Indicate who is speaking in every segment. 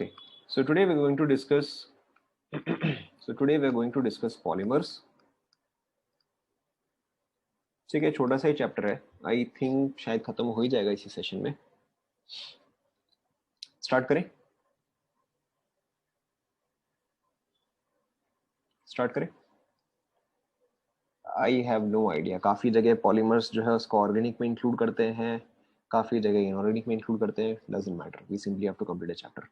Speaker 1: Okay, so today we're going to discuss polymers. ठीक है, छोटा सा ही चैप्टर है. आई थिंक शायद खत्म हो ही जाएगा इसी सेशन में. स्टार्ट करें. I have no idea. काफी जगह पॉलीमर्स जो है उसको ऑर्गेनिक में इंक्लूड करते हैं, काफी जगह इनऑर्गेनिक में इंक्लूड करते हैं. Doesn't matter, we simply have to complete a chapter.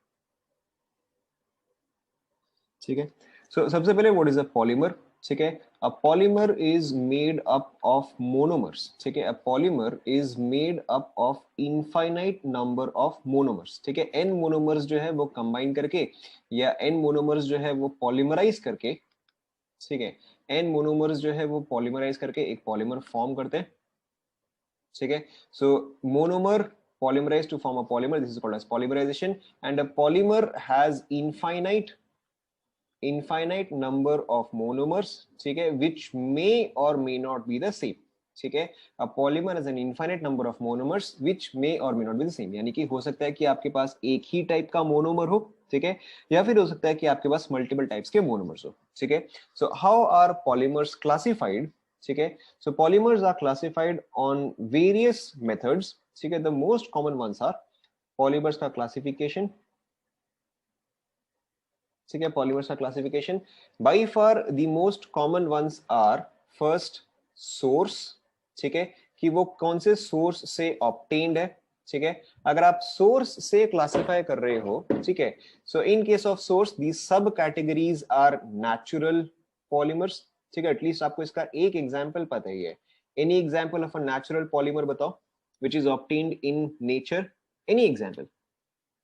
Speaker 1: ठीक है. सो सबसे पहले व्हाट इज अ पॉलीमर. ठीक है, a polymer is made up of monomers. ठीक है, a polymer is made up of infinite number of monomers. ठीक है, एन मोनोमर्स जो है वो कंबाइन करके या एन मोनोमर्स जो है वो पॉलीमराइज करके. ठीक है, एन मोनोमर्स जो है वो पॉलीमराइज करके एक पॉलीमर फॉर्म करते हैं. ठीक है, सो monomer polymerized to form a polymer, this is called as polymerization. And a polymer has infinite number of monomers. ठीक है, which may or may not be the same. ठीक है, a polymer has an infinite number of monomers which may or may not be the same. यानी कि हो सकता है कि आपके पास एक ही टाइप का मोनोमर हो. ठीक है, या फिर हो सकता है कि आपके पास मल्टीपल टाइप्स के मोनोमर्स हो. ठीक है, so how are polymers classified. ठीक है, so polymers are classified on various methods. ठीक है, the most common ones are polymers का क्लासिफिकेशन. ठीक है, पॉलीमर्स का classification. By far the most common ones are first source. ठीक है, कि वो कौन से सोर्स से ऑब्टेन्ड है. ठीक है, अगर आप सोर्स से क्लासिफाई कर रहे हो. ठीक है, सो इन केस ऑफ सोर्स दी सब कैटेगरीज आर नेचुरल पॉलीमर्स. ठीक है, एटलीस्ट आपको इसका एक एग्जांपल पता ही है. Any example of a natural polymer बताओ which is obtained in nature. Any example,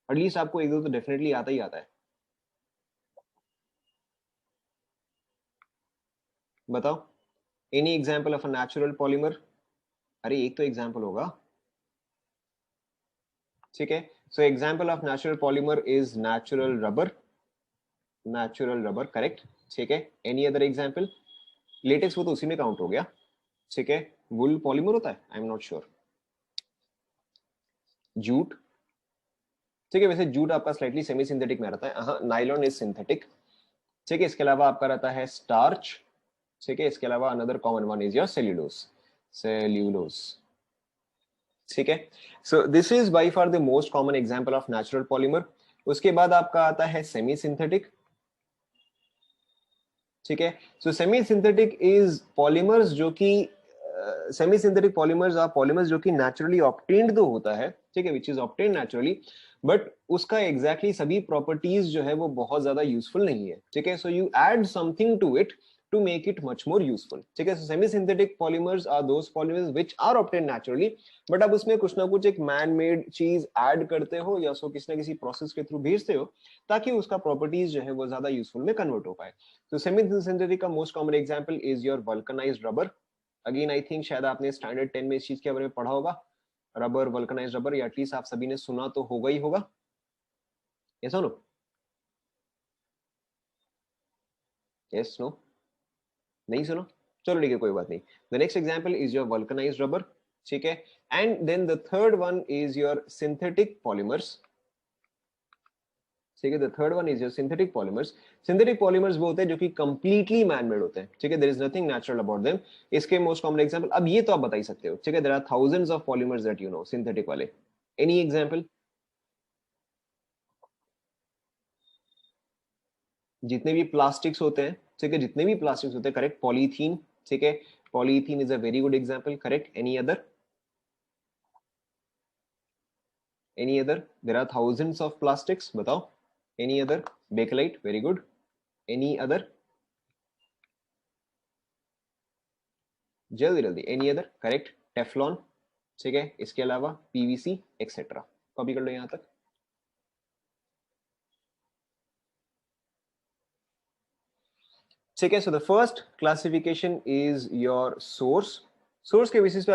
Speaker 1: at least आपको एक दो तो डेफिनेटली आता ही आता है. बताओ, any example of a natural polymer. अरे एक तो एग्जाम्पल होगा. ठीक है, so example of natural polymer is natural rubber. Correct. ठीक है, एनी अदर एग्जाम्पल. लेटेक्स वो तो उसी में काउंट हो गया. ठीक है, वुल पॉलीमर होता है, आई एम नॉट श्योर. जूट. ठीक है, वैसे जूट आपका स्लाइटली सेमी सिंथेटिक में रहता है. Nylon is synthetic. ठीक है, इसके अलावा आपका रहता है स्टार्च. ठीक है, इसके अलावा another common one is your cellulose. ठीक है, so this is by far the most common example of natural polymer. उसके बाद आपका आता है सेमी सिंथेटिक. ठीक है, so semi synthetic is polymers जो कि semi synthetic polymers are polymers जो कि नेचुरली ऑब्टेन्ड तो होता है. ठीक है, which is obtained naturally, but उसका एग्जैक्टली exactly सभी प्रॉपर्टीज जो है वो बहुत ज्यादा यूजफुल नहीं है. ठीक है, so you add something to it to make it much more useful. ठीक है, so semi-synthetic polymers are those polymers which are obtained naturally, but आप उसमें कुछ ना कुछ एक man made चीज ऐड करते हो या सो किसी ना किसी प्रोसेस के थ्रू भेजते हो ताकि उसका प्रॉपर्टीज जो है वो ज्यादा यूजफुल में कन्वर्ट हो पाए. तो semi-synthetic का most common example is your vulcanised rubber. Again I think शायद आपने स्टैंडर्ड 10 में इस चीज के बारे में पढ़ा होगा. रबर, वल्कनाइज्ड रबर, या एटलीस्ट आप सभी ने सुना तो होगा ही होगा. यस और नो? यस, नो, नहीं सुनो. चलो ठीक है, कोई बात नहीं. The next example is your vulcanised rubber. ठीक है, and then the third one is your synthetic polymers. ठीक है, the third one is your synthetic polymers. Synthetic polymers वो होते हैं जो कि कंप्लीटली मैन मेड होते हैं. ठीक है, there is nothing natural about them. इसके मोस्ट कॉमन एग्जांपल, अब ये तो आप बता ही सकते हो. ठीक है, there are thousands of polymers that you know synthetic वाले. Any example. जितने भी प्लास्टिक्स होते हैं. ठीक है, जितने भी प्लास्टिक्स होते हैं, करेक्ट. पॉलीथीन. ठीक है, polythene is a very good example, correct. Any other. Any other? There are thousands of plastics. बताओ. Any other? Bakelite, very good. Any other? जल्दी जल्दी. Any other? Correct. Teflon. ठीक है, इसके अलावा PVC एक्सेट्रा. कॉपी कर लो यहाँ तक. ठीक है, so the first classification is your source. Source के बेसिस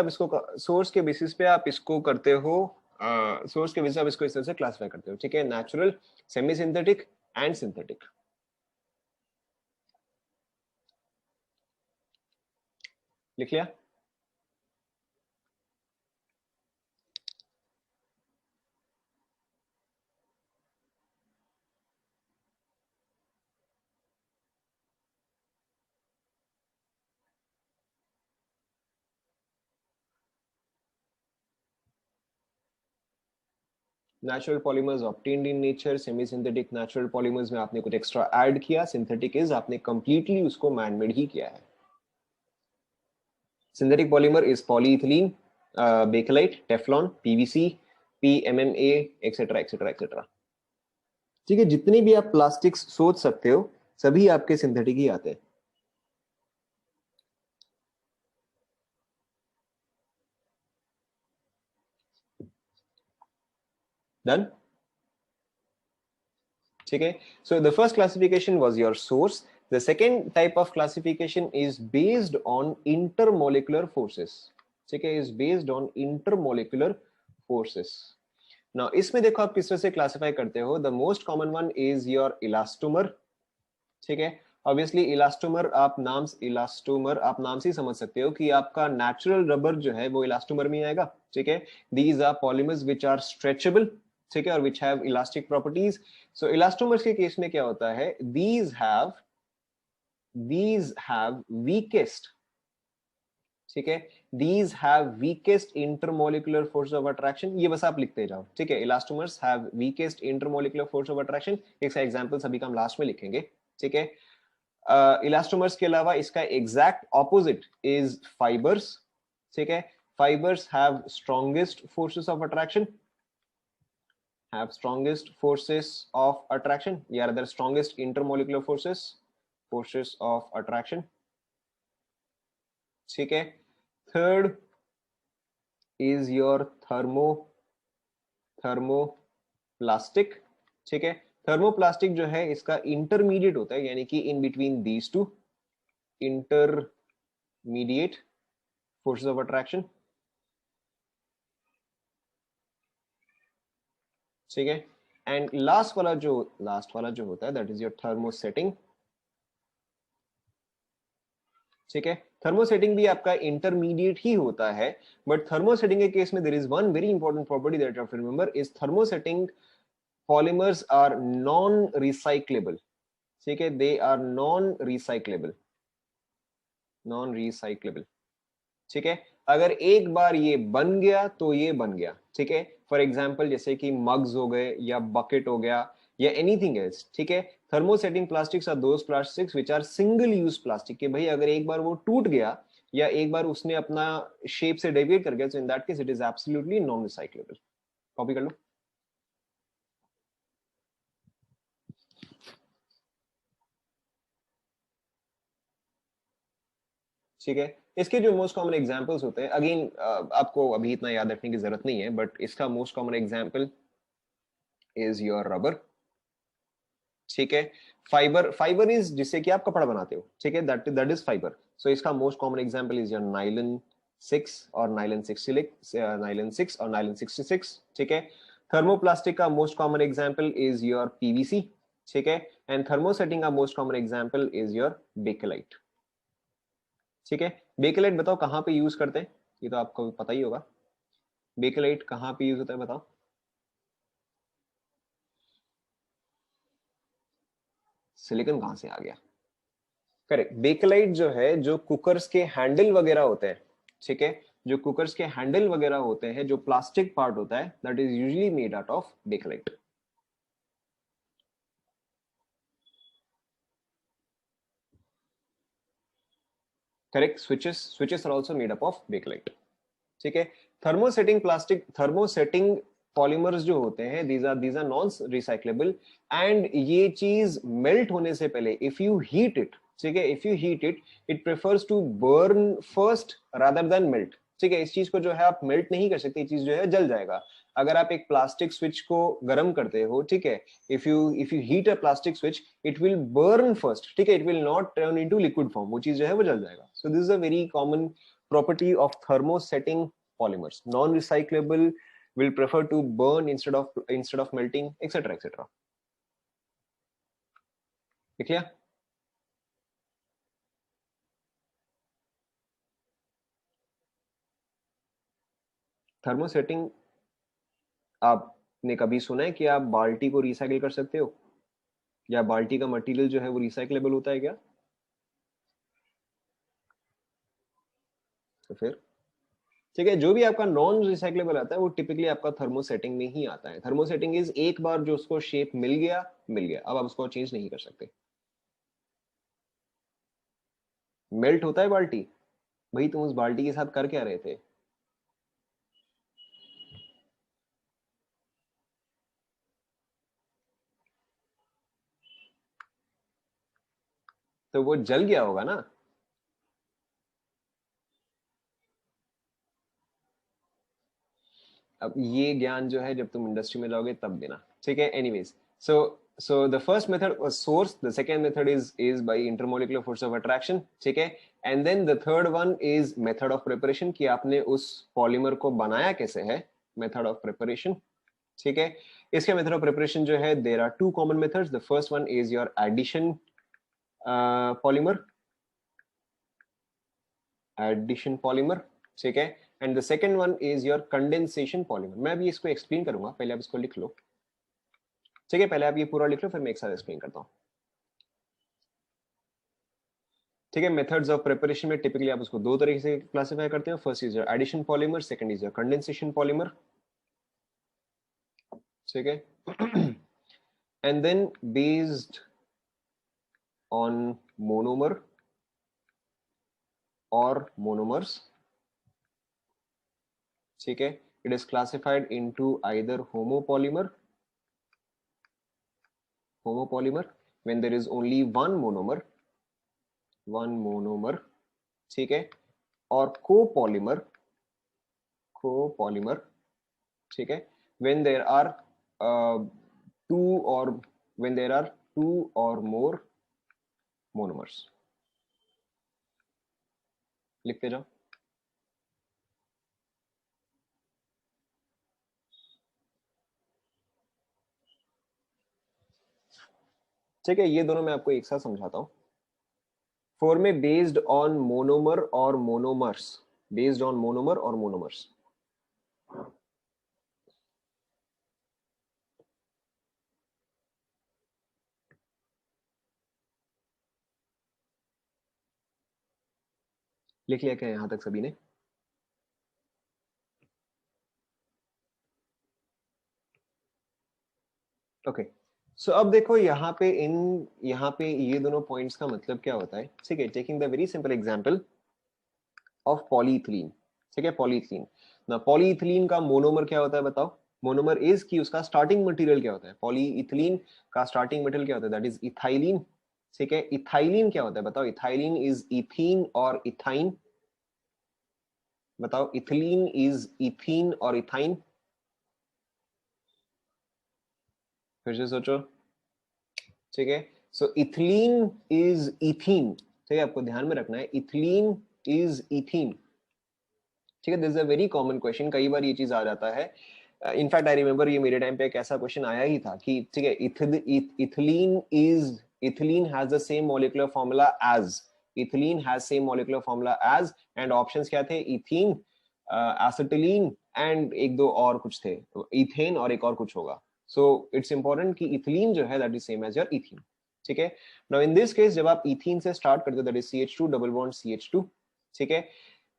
Speaker 1: पे आप इसको करते हो. सोर्स के बेसिस पे आप इसको इस तरह से क्लासिफाई करते हो. ठीक है, natural, semi synthetic and synthetic. लिख लिया. Natural polymers obtained in nature, semi synthetic natural polymers में आपने कुछ एक्स्ट्रा ऐड किया, सिंथेटिक इज आपने कंप्लीटली उसको मैन मेड ही किया है. Synthetic polymer is polyethylene, bakelite, Teflon, PVC, PMMA, etcetera etcetera etcetera. ठीक है, जितने भी आप प्लास्टिक्स सोच सकते हो सभी आपके सिंथेटिक ही आते हैं. डन. ठीक है, so the first classification was your source. The second type of classification is based on intermolecular forces. ठीक है, is based on intermolecular forces. Now इसमें देखो आप किस तरह से क्लासिफाई करते हो. The most common one is your elastomer. ठीक है, ऑब्वियसली इलास्टोमर आप नाम से ही समझ सकते हो कि आपका नेचुरल रबर जो है वो इलास्टोमर में आएगा. ठीक है, these are polymers which are stretchable. ठीक है, और which have elastic properties. So elastomers के केस में क्या होता है, these have weakest. ठीक है, these have weakest intermolecular force of attraction. ये बस आप लिखते जाओ. ठीक है, elastomers have weakest intermolecular force of attraction. इसका एग्जांपल्स अभी हम लास्ट में लिखेंगे. ठीक है, इलास्टोमर्स के अलावा इसका एग्जैक्ट ऑपोजिट इज फाइबर्स. ठीक है, fibres have strongest forces of attraction, या other strongest intermolecular forces of attraction. ठीक है, थर्ड इज योर थर्मोप्लास्टिक. ठीक है, थर्मोप्लास्टिक जो है इसका इंटरमीडिएट होता है, यानी कि in between these two, intermediate forces of attraction. ठीक है, एंड लास्ट वाला जो होता है दैट इज योर थर्मोसेटिंग. ठीक है, थर्मोसेटिंग भी आपका इंटरमीडिएट ही होता है, बट थर्मोसेटिंग के केस में there is one very important property that you have to remember is thermosetting polymers are non recyclable. ठीक है, दे आर नॉन रिसाइक्लेबल. ठीक है, अगर एक बार ये बन गया तो ये बन गया. ठीक है, फॉर एग्जाम्पल जैसे कि मग्स हो गए या बकेट हो गया या एनीथिंग एल्स. ठीक है, thermosetting plastics are those plastics which are single use plastic. के भाई अगर एक बार वो टूट गया या एक बार उसने अपना शेप से डेविएट कर गया, so in that case it is absolutely non recyclable. Copy कर लो. ठीक है, इसके जो मोस्ट कॉमन एग्जांपल्स होते हैं, अगेन आपको अभी इतना याद रखने की जरूरत नहीं है, बट इसका most common example is your rubber. ठीक है, फाइबर इज जिससे कि आप कपड़ा बनाते हो. ठीक है, दैट इज फाइबर. सो इसका most common example is your nylon 6 और नाइलन 66. ठीक है, थर्मोप्लास्टिक का most common example is your PVC. ठीक है, एंड थर्मोसेटिंग का most common example is your Bakelite. ठीक है, बेकेलाइट बताओ कहाँ पे यूज करते हैं, ये तो आपको पता ही होगा. बेकेलाइट कहाँ पे यूज होता है बताओ. सिलिकॉन कहाँ से आ गया. करेक्ट, बेकेलाइट जो है, जो कुकर्स के हैंडल वगैरह होते हैं. ठीक है, जो कुकर्स के हैंडल वगैरह होते हैं, जो प्लास्टिक पार्ट होता है that is usually made out of Bakelite. Correct, switches are also made up of Bakelite. ठीक है, थर्मोसेटिंग पॉलीमर्स जो होते हैं these are non recyclable. And ये चीज मेल्ट होने से पहले इफ यू हीट इट, ठीक है, if you heat it, it prefers to burn first rather than melt. ठीक है, इस चीज को जो है आप मेल्ट नहीं कर सकते, ये चीज जो है जल जाएगा. अगर आप एक प्लास्टिक स्विच को गर्म करते हो, ठीक है, if you heat a plastic switch it will burn first. ठीक है, it will not turn into liquid form, वो चीज जो है वो जल जाएगा. So this is a very common property of thermosetting polymers. Non recyclable, will prefer to burn instead of melting, etc. ठीक है, थर्मोसेटिंग आपने कभी सुना है कि आप बाल्टी को रिसाइकिल कर सकते हो, या बाल्टी का मटेरियल जो है वो रिसाइकलेबल होता है क्या. तो फिर ठीक है। जो भी आपका नॉन रिसाइक्लेबल आता है वो टिपिकली आपका थर्मोसेटिंग में ही आता है। थर्मोसेटिंग इज एक बार जो उसको शेप मिल गया, अब आप उसको चेंज नहीं कर सकते। मेल्ट होता है बाल्टी, भाई तुम उस बाल्टी के साथ कर क्या रहे थे? तो वो जल गया होगा ना। अब ये ज्ञान जो है जब तुम इंडस्ट्री में जाओगे तब देना, ठीक है। Anyways, so the first method was source, the second method is by intermolecular force of attraction, ठीक है। and then the third one is method of preparation, कि आपने उस पॉलीमर को बनाया कैसे है, method of preparation, ठीक है। इसके मेथड ऑफ प्रिपरेशन जो है, there are two common methods. The first one is your addition polymer, ठीक है। And the second one is your condensation polymer. मैं अभी इसको एक्सप्लेन करूंगा, पहले आप इसको लिख लो, ठीक है। पहले आप ये पूरा लिख लो, फिर मैं एक साथ एक्सप्लेन करता हूँ, ठीक है। मेथड्स ऑफ प्रिपरेशन में टिपिकली आप उसको दो तरीके से क्लासिफाई करते हैं। First is your addition polymer, second is your condensation polymer, ठीक है। And then based on monomer और मोनोमर्स, ठीक है, it is classified into either homopolymer when there is only one monomer, ठीक है, और copolymer, ठीक है, when there are two or more monomers। लिखते जाओ। ठीक है, ये दोनों मैं आपको एक साथ समझाता हूं। फोर में बेस्ड ऑन मोनोमर और मोनोमर्स, बेस्ड ऑन मोनोमर और मोनोमर्स। लिख लिया क्या यहां तक सभी ने? ओके, सो अब देखो यहाँ पे ये दोनों पॉइंट्स का मतलब क्या होता है, ठीक है। Taking the very simple example of polyethylene, ठीक है। पॉलीइथिलीन ना, पॉलीइथिलीन का मोनोमर क्या होता है बताओ? मोनोमर इज कि उसका स्टार्टिंग मटेरियल क्या होता है? पॉलीइथिलीन का स्टार्टिंग मटेरियल क्या होता है? दैट इज इथाइलिन, ठीक है। इथाइलिन क्या होता है बताओ? इथाइलिन इज इथीन और इथाइन। बताओ, इथिलीन इज इथीन और इथाइन। फिर से सोचो, ठीक है। सो इथिलीन इज इथीन, ठीक है, आपको ध्यान में रखना है, इथिलीन इज इथीन, ठीक है। This is a very common question, कई बार ये चीज आ जाता है। इनफैक्ट आई रिमेंबर ये मेरे टाइम पे एक ऐसा क्वेश्चन आया ही था कि ठीक है, ethylene has the same molecular formula as, ethylene has same molecular formula as, and options क्या थे? इथीन, एसिटिलीन एंड एक दो और कुछ थे, इथेन और एक और कुछ होगा। सो इट्स इंपॉर्टेंट कि इथिलीन जो है that is same as your ethene, ठीक है। नाउ इन दिस केस जब आप इथीन से स्टार्ट करते हो that is CH2 double bond CH2, ठीक है।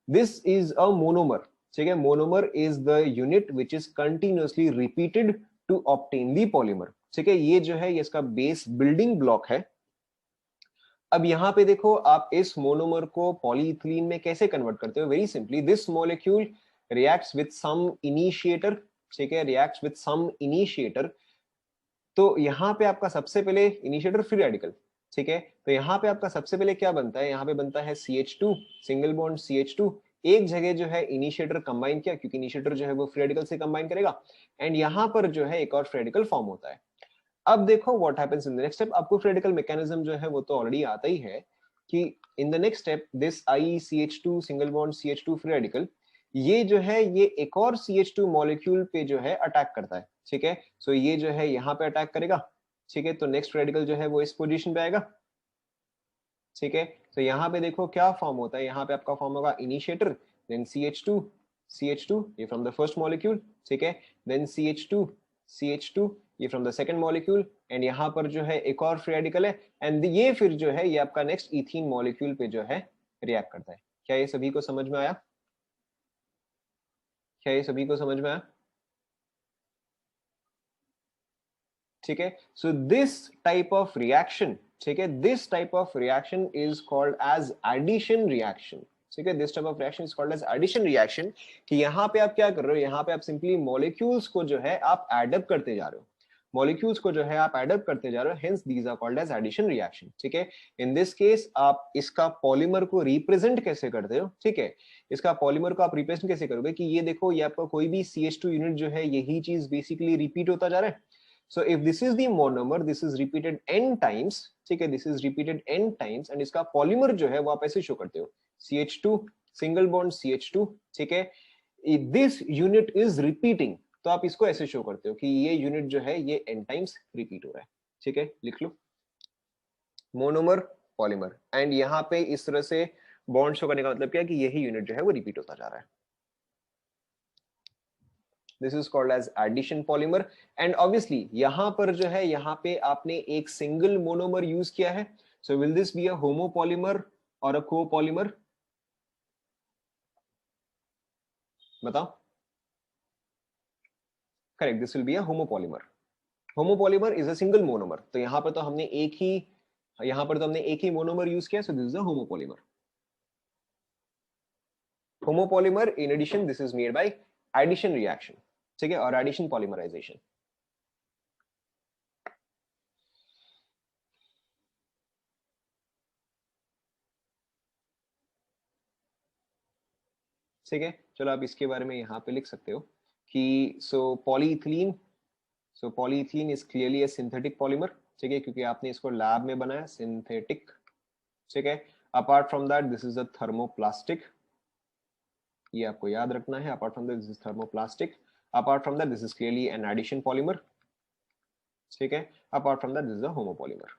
Speaker 1: This is a monomer, ठीक है। monomer is the unit which is continuously repeated to obtain the polymer, ठीक है। ये जो है ये इसका बेस बिल्डिंग ब्लॉक है। अब यहाँ पे देखो, आप इस मोनोमर को पॉलीइथिलीन में कैसे कन्वर्ट करते हो? Very simply, this molecule reacts with some initiator, ठीक है, रिएक्ट्स विद सम इनिशिएटर। तो यहाँ पे आपका सबसे पहले इनिशिएटर फ्री रेडिकल, ठीक है। तो यहाँ पे आपका सबसे पहले क्या बनता है? यहाँ पे बनता है CH2, सिंगल बॉन्ड CH2। एक जगह जो है इनिशिएटर कंबाइन किया, क्योंकि इनिशिएटर जो है वो फ्री रेडिकल से कंबाइन करेगा, एंड यहाँ पर जो है एक और फ्री रेडिकल फॉर्म होता है। अब देखो what happens in the next step. आपको फ्री रेडिकल मैकेनिज्म जो है वो तो ऑलरेडी आता ही है कि इन the next step this ICH2 single bond CH2 free radical, ये जो है ये एक और CH2 मॉलिक्यूल पे जो है अटैक करता है, ठीक है। सो ये जो है यहाँ पे अटैक करेगा, ठीक है। तो नेक्स्ट रेडिकल जो है वो इस पोजीशन पे आएगा, ठीक है। तो यहाँ पे देखो क्या फॉर्म होता है, यहाँ पे आपका फॉर्म होगा इनिशिएटर, देन CH2 ये फ्रॉम द फर्स्ट मॉलिक्यूल, ठीक है। देन CH2 ये from the second molecule, and यहाँ पर जो है एक और फ्री रेडिकल है, एंड ये फिर जो है ये आपका नेक्स्ट इथीन मॉलिक्यूल पे जो है रिएक्ट करता है। क्या ये सभी को समझ में आया? क्या ये सभी को समझ में आया? ठीक है, so this type of reaction, ठीक है, this type of reaction is called as addition reaction. ठीक है, this type of reaction is called as addition reaction. कि यहाँ पे आप क्या कर रहे हो, यहाँ पे आप सिंपली मॉलिक्यूल्स को जो है आप एडअप करते जा रहे हो, मॉलिक्यूल्स को जो है आप एडअप करते जा रहे हो, hence these are called as addition reaction. ठीक है, इन दिस केस आप इसका पॉलीमर को रिप्रेजेंट कैसे करते हो? ठीक है, इसका पॉलीमर को आप रिप्रेजेंट कैसे करोगे कि ये देखो, ये आपका कोई भी CH2 यूनिट जो है यही चीज बेसिकली रिपीट होता जा रहा है। So if this is the monomer, this is repeated n times, ठीक है, this is repeated n times, and इसका polymer जो है वो आप ऐसे शो करते हो, CH2 single bond CH2, ठीक है, this unit is repeating, तो आप इसको ऐसे शो करते हो कि ये यूनिट जो है ये n times रिपीट हो रहा है। ठीक है, लिख लो मोनोमर पॉलीमर, एंड यहाँ पे इस तरह से बॉन्ड शो करने का मतलब क्या है कि यही यूनिट जो है वो रिपीट होता जा रहा है। This is called as addition polymer. And obviously यहां पर जो है, यहाँ पे आपने एक सिंगल मोनोमर यूज किया है, so will this be a homopolymer और अ कोपॉलीमर? बताओ। Correct, this will be a homopolymer. Homopolymer is a single monomer, तो यहाँ पर तो हमने एक ही, यहाँ पर तो हमने एक ही मोनोमर यूज किया, so this is a homopolymer. Homopolymer in addition this is made by addition reaction, ठीक है, और एडिशन पॉलीमराइजेशन। ठीक है, चलो आप इसके बारे में यहाँ पे लिख सकते हो कि so polyethylene, so polyethylene is clearly a synthetic polymer. ठीक है, क्योंकि आपने इसको लैब में बनाया, सिंथेटिक। ठीक है, apart from that this is a thermoplastic, ये आपको याद रखना है, apart from that this is thermoplastic, apart from that this is clearly an addition polymer. ठीक है, apart from that this is a homopolymer.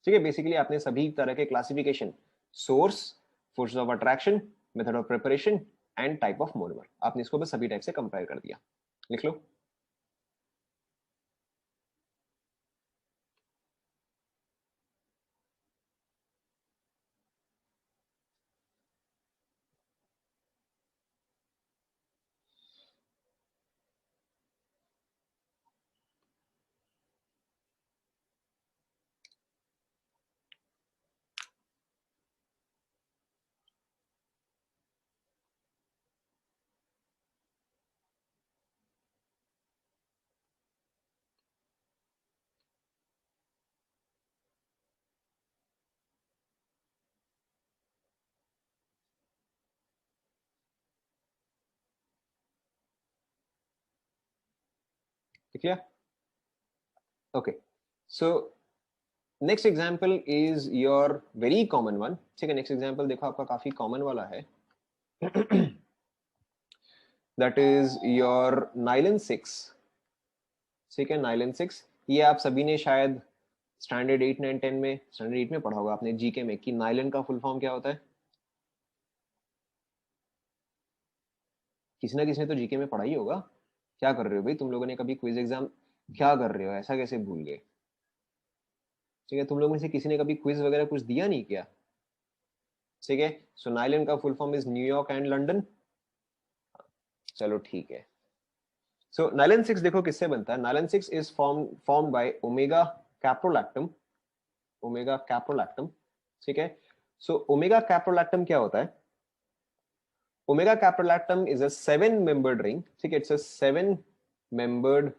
Speaker 1: ठीक है, बेसिकली आपने सभी तरह के classification, source, force of attraction, method of preparation and type of monomer, आपने इसको बस सभी टाइप से कंपेयर कर दिया। लिख लो। ठीक है, okay, so next example is your very common one. ठीक है, नेक्स्ट एग्जाम्पल देखो आपका काफी कॉमन वाला है, दैट इज योर नाइलन 6। ठीक है, नाइलन 6, ये आप सभी ने शायद स्टैंडर्ड 8 9 10 में, स्टैंडर्ड 8 में पढ़ा होगा आपने जीके में कि नाइलन का फुल फॉर्म क्या होता है। किसी ना किसी ने तो जीके में पढ़ा ही होगा। क्या कर रहे हो भाई तुम लोगों ने, कभी क्विज एग्जाम, क्या कर रहे हो, ऐसा कैसे भूल गए? ठीक है, तुम लोगों में से किसी ने कभी क्विज वगैरह कुछ दिया नहीं क्या? ठीक है, सो नाइलन का full form is New York and London. चलो ठीक है, सो नाइलन 6 देखो किससे बनता है। Nylon 6 is formed by omega caprolactam, omega caprolactam. ठीक है, सो ओमेगा कैप्रोलैक्टम क्या होता है? Omega caprolactam is a 7 membered ring. ठीक है, it's a 7 membered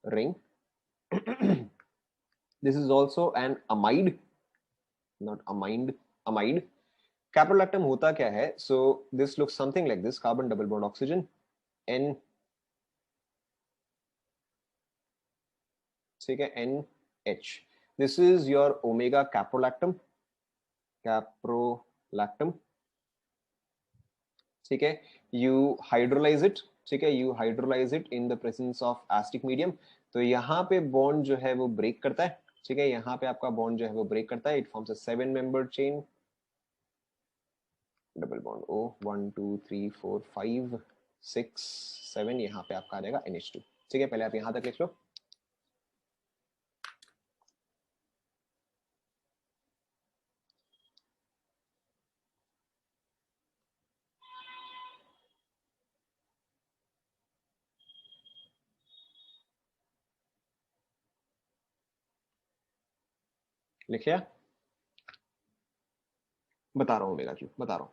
Speaker 1: ring. This is also an amide, not amide, amide. Caprolactam होता क्या है? So this looks something like this: carbon double bond oxygen, N, ठीक है, NH. This is your omega caprolactam, caprolactam. ठीक है, you hydrolyze it, ठीक है, you hydrolyze it in the presence of acidic medium. तो यहाँ पे बॉन्ड जो है वो ब्रेक करता है। ठीक है, यहाँ पे आपका बॉन्ड जो है वो ब्रेक करता है, it forms a 7 membered chain, double bond O, 1 2 3 4 5 6 7, यहाँ पे आपका आ जाएगा NH2। ठीक है, पहले आप यहाँ तक लिख लो। लिखिए, बता रहा हूं ओमेगा क्यू, बता रहा हूं।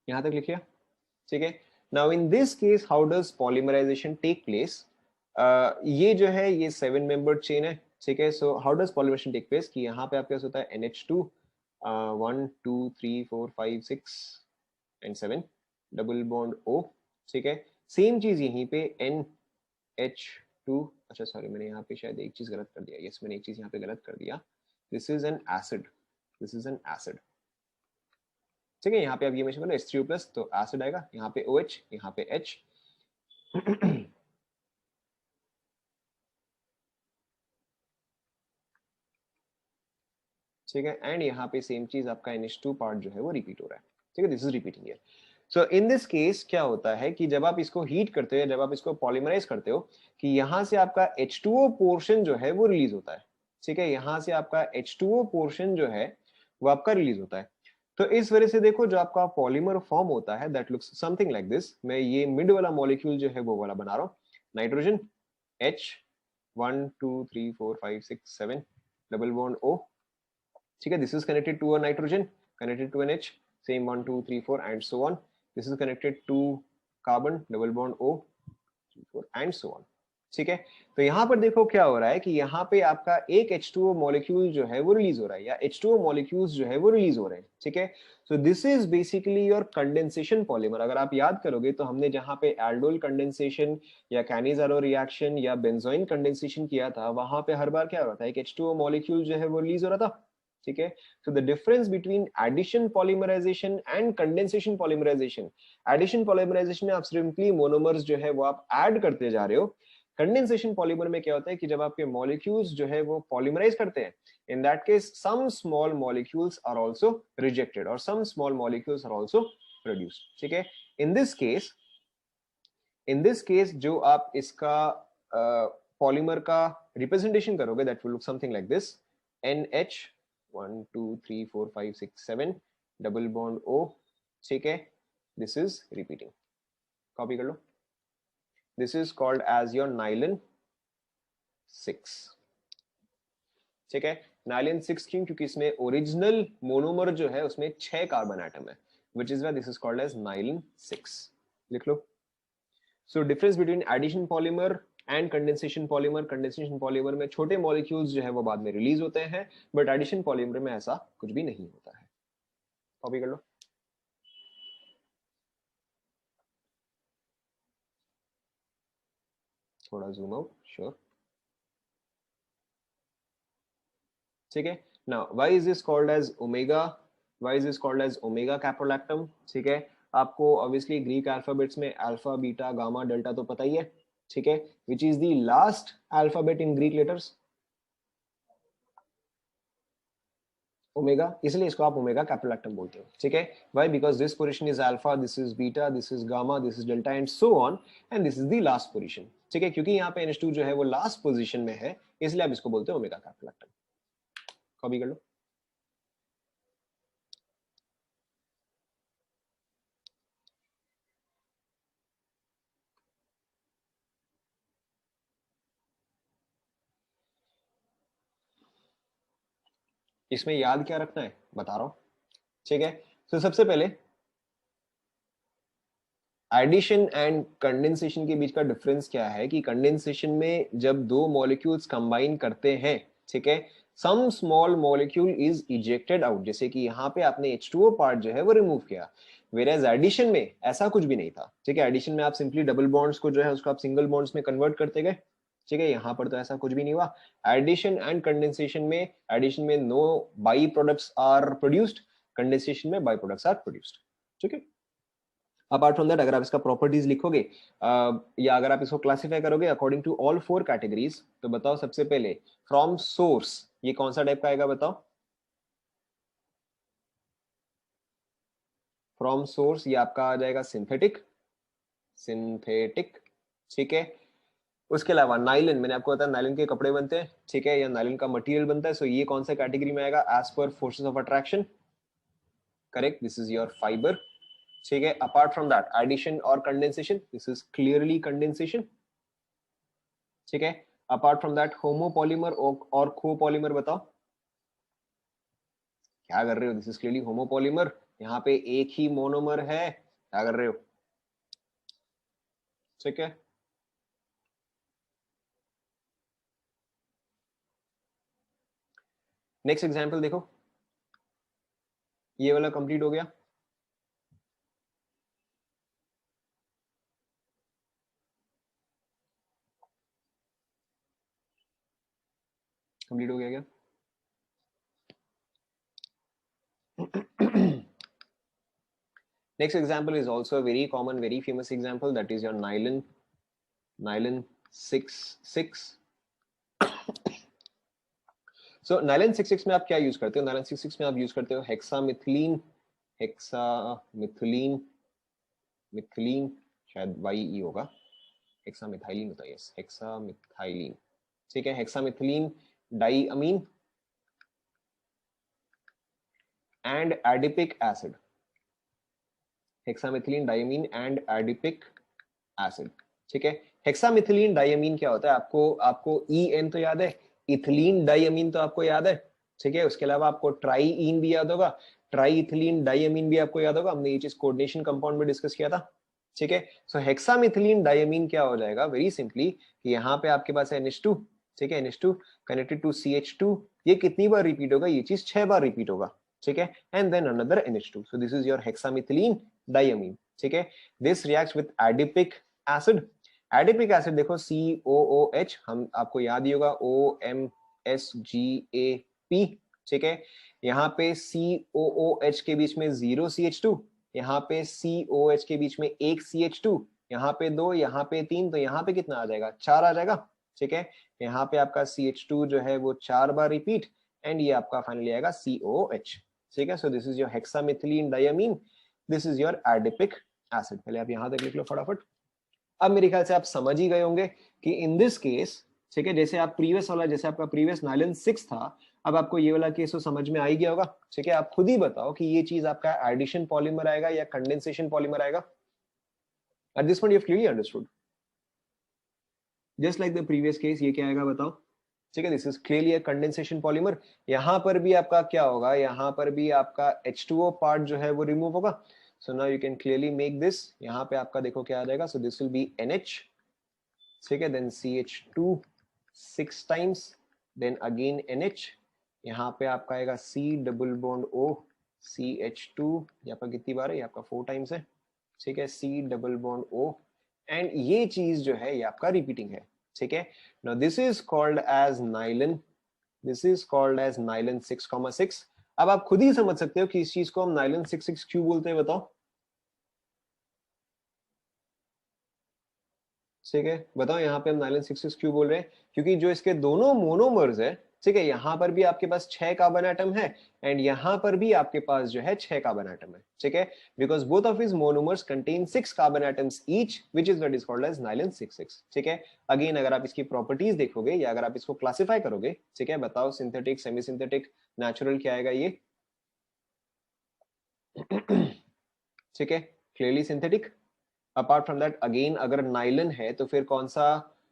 Speaker 1: यहां तक लिखिए, ठीक है। Now in this case how does polymerisation take place? ये जो है ये 7 मेंबर्ड चेन है, ठीक है। So how does polymerisation take place कि यहाँ पे आपके पास होता है NH2 1 2 3 4 5 6 and 7 double bond O, ठीक है। सेम चीज यहीं पे NH2, अच्छा सॉरी मैंने यहाँ पे शायद एक चीज गलत कर दिया, यस मैंने एक चीज यहाँ पे गलत कर दिया, this is an acid, this is an acid, ठीक है। यहाँ पे आप ये मेंशन करो H3O प्लस तो एसिड आएगा, यहाँ पे OH, यहाँ पे H। ठीक है, एंड यहाँ पे सेम चीज आपका NH2 पार्ट जो है वो रिपीट हो रहा है, ठीक है, this is repeating here. So in this case क्या होता है कि जब आप इसको हीट करते हो, जब आप इसको पॉलीमराइज करते हो, कि यहाँ से आपका H2O पोर्शन जो है वो रिलीज होता है, ठीक है। यहाँ से आपका H2O पोर्शन जो है वो आपका रिलीज होता है। तो इस वजह से देखो जो आपका पॉलीमर फॉर्म होता है that looks something like this. मैं ये मिड वाला मॉलिक्यूल जो है वो वाला बना रहा हूँ, nitrogen H 1 2 3 4 5 6 7 double bond O, ठीक है। This is connected to a nitrogen, connected to an H, same 1 2 3 4 and so on. This is connected to carbon, double bond O 3 4 and so on, ठीक है। तो यहाँ पर देखो क्या हो रहा है कि यहाँ पे आपका एक H2O मॉलिक्यूल जो है वो रिलीज हो रहा है, या H2O मॉलिक्यूल्स जो है वो रिलीज हो रहे हैं, ठीक है। So this is basically your condensation polymer. अगर आप याद करोगे तो हमने जहाँ पे एल्डोल कंडेंसेशन या कैनिजारो रिएक्शन या बेंजोइन कंडेंसेशन किया था, वहां पे हर बार क्या हो रहा था, एक H2O मॉलिक्यूल जो है वो रिलीज हो रहा था, ठीक है। So the difference between addition polymerisation and condensation polymerisation, addition polymerisation में आप सिंपली मोनोमर्स जो है वो आप ऐड करते जा रहे हो। कंडेंसेशन पॉलीमर में क्या होता है कि जब आपके मॉलिक्यूल्स जो है वो पॉलीमराइज करते हैं, in that case some small molecules are also rejected और some small molecules are also produced, ठीक है। In this case, in this case जो आप इसका पॉलीमर का रिप्रेजेंटेशन करोगे that will look something like this, NH 1 2 3 4 5 6 7 double bond O, ठीक है। दिस इज रिपीटिंग, कॉपी कर लो। This is called as your nylon 6, ठीक है। नाइलिन 6 क्यों? क्योंकि इसमें ओरिजिनल मोनोमर जो है उसमें 6 कार्बन एटम है, which is why this is called as nylon 6, लिख लो। So difference between addition polymer and condensation polymer, condensation polymer में छोटे मॉलिक्यूल्स जो है वो बाद में रिलीज होते हैं, बट एडिशन पॉलीमर में ऐसा कुछ भी नहीं होता है, कॉपी कर लो। थोड़ा जूम आउट, श्योर, ठीक है। Now why is this called as omega, why is this called as omega caprolactam, ठीक है। आपको ऑब्वियसली ग्रीक अल्फाबेट्स में अल्फा बीटा गामा डेल्टा तो पता ही है, ठीक है। Which is the last alphabet in Greek letters? Omega, इसलिए इसको आप ओमेगा कैप्रोलैक्टम बोलते हो, ठीक है। Why? Because this position is alpha, this is beta, this is gamma, this is delta and so on, and this is the last position, ठीक है। क्योंकि यहाँ पे NH2 जो है वो लास्ट पोजीशन में है, इसलिए आप इसको बोलते हैं ओमेगा कैप्रोलैक्टम, कॉपी कर लो। इसमें याद क्या रखना है बता रहा हूं, ठीक है। तो सबसे पहले एडिशन एंड कंडेंसेशन के बीच का डिफरेंस क्या है कि कंडेंसेशन में जब दो मॉलिक्यूल्स कंबाइन करते हैं, ठीक है, some small molecule is ejected out, जैसे कि यहाँ पे आपने H2O पार्ट जो है वो रिमूव किया, वेयर एडिशन में ऐसा कुछ भी नहीं था, ठीक है। एडिशन में आप सिंपली डबल बॉन्ड्स को जो है उसको आप सिंगल बॉन्ड्स में कन्वर्ट करते गए, ठीक है। यहाँ पर तो ऐसा कुछ भी नहीं हुआ। एडिशन एंड कंडेंसेशन में, एडिशन में no by products are produced, condensation में बाई प्रोडक्ट्स आर प्रोड्यूस्ड, ठीक है। अपार्ट फ्रॉम दैट अगर आप इसका प्रॉपर्टीज लिखोगे या अगर आप इसको क्लासिफाई करोगे अकॉर्डिंग टू ऑल 4 कैटेगरीज, तो बताओ सबसे पहले फ्रॉम सोर्स ये कौन सा टाइप का आएगा बताओ? फ्रॉम सोर्स ये आपका आ जाएगा सिंथेटिक, सिंथेटिक, ठीक है। उसके अलावा नाइलिन, मैंने आपको बताया नाइलिन के कपड़े बनते हैं, ठीक है, या नाइलिन का मटेरियल बनता है, सो ये कौन सा कैटेगरी में आएगा? As per forces of attraction, correct, this is your fibre, ठीक है। अपार्ट फ्रॉम दैट एडिशन और condensation, this is clearly condensation, ठीक है। अपार्ट फ्रॉम दैट होमोपॉलीमर और कोपॉलीमर बताओ क्या कर रहे हो? दिस इज क्लियरली होमोपॉलीमर, यहाँ पे एक ही मोनोमर है, क्या कर रहे हो? ठीक है, नेक्स्ट एग्जांपल देखो, ये वाला कंप्लीट हो गया। कंप्लीट हो गया क्या? Next example is also a very common, very famous example, that is your nylon 6,6. So nylon 6,6 में आप क्या यूज करते हो? nylon 6,6 में आप यूज करते हो हेक्सामिथिलीन, मिथिलीन, शायद YE होगा, हेक्सामिथाइलिन होता है, यस हेक्सामिथाइलिन, ठीक है, hexamethylene diamine and adipic acid, hexamethylene diamine and adipic acid, ठीक है। हेक्सामिथिलीन डाइअमीन क्या होता है? आपको आपको EN तो याद है, इथिलीन डाइअमीन तो आपको याद है, ठीक है। उसके अलावा आपको ट्राईइन भी याद होगा, ट्राई इथिलीन डाइअमीन भी आपको याद होगा, हमने ये चीज कोऑर्डिनेशन कंपाउंड में डिस्कस किया था, ठीक है। सो हेक्सामिथिलीन डाइअमीन क्या हो जाएगा? वेरी सिंपली कि यहाँ पे आपके पास है NH2, ठीक है, NH2 कनेक्टेड टू CH2, ये कितनी बार रिपीट होगा? ये चीज 6 बार रिपीट होगा, ठीक है, and then another NH2, so this is your hexamethylene diamine, ठीक है। This reacts with adipic acid, adipic acid देखो COOH, हम आपको याद ही होगा OMSGAP, ठीक है। यहाँ पे COOH के बीच में 0 CH2, यहाँ पे COH के बीच में 1 CH2, यहाँ पे 2, यहाँ पे 3, तो यहाँ पे कितना आ जाएगा? 4 आ जाएगा, ठीक है। यहाँ पे आपका CH2 जो है वो 4 बार रिपीट, एंड ये आपका फाइनली आएगा COOH, ठीक है। So this is your hexamethylene diamine, this is your adipic acid. पहले आप यहाँ तक लिख लो फटाफट। अब मेरे ख्याल से आप समझ ही गए होंगे कि इन दिस केस, ठीक है, जैसे आप प्रीवियस वाला, जैसे आपका प्रीवियस नाइलन 6 था, अब आपको ये वाला केस तो समझ में आ ही गया होगा, ठीक है। आप खुद ही बताओ कि ये चीज आपका एडिशन पॉलीमर आएगा या कंडेंसेशन पॉलीमर आएगा? At this point you have clearly understood, just like the previous case, ये क्या आएगा बताओ? ठीक है, this is clearly a condensation polymer. यहां पर भी आपका क्या होगा? यहां पर भी आपका H2O पार्ट जो है वो रिमूव होगा। So now you can clearly make this, यहां पे आपका देखो क्या आ जाएगा, so this will be NH, ठीक है, then CH2 6 times, then again NH, यहाँ पे आपका आएगा C double bond O CH2, यहाँ पर कितनी बार है? ये आपका 4 टाइम्स है, ठीक है, C double bond O, and ये चीज जो है ये आपका रिपीटिंग है, ठीक है। Now this is called as nylon, this is called as nylon 6,6। अब आप खुद ही समझ सकते हो कि इस चीज को हम नाइलन 6,6 क्यों बोलते हैं, बताओ, ठीक है, बताओ यहाँ पे हम नाइलन 6,6 क्यों बोल रहे हैं? क्योंकि जो इसके दोनों मोनोमर्स है, ठीक है, यहाँ पर भी आपके पास 6 कार्बन एटम है, एंड यहाँ पर भी आपके पास जो है 6 कार्बन एटम है, ठीक है, because both of his monomers contain 6 carbon atoms each, which is what is called as nylon 6,6, ठीक है। अगेन अगर आप इसकी प्रॉपर्टीज देखोगे या अगर आप इसको क्लासिफाई करोगे, ठीक है, बताओ सिंथेटिक, सेमी सिंथेटिक, नेचुरल, क्या आएगा ये? ठीक है, clearly synthetic. Apart from that again अगर नाइलन है तो फिर कौन सा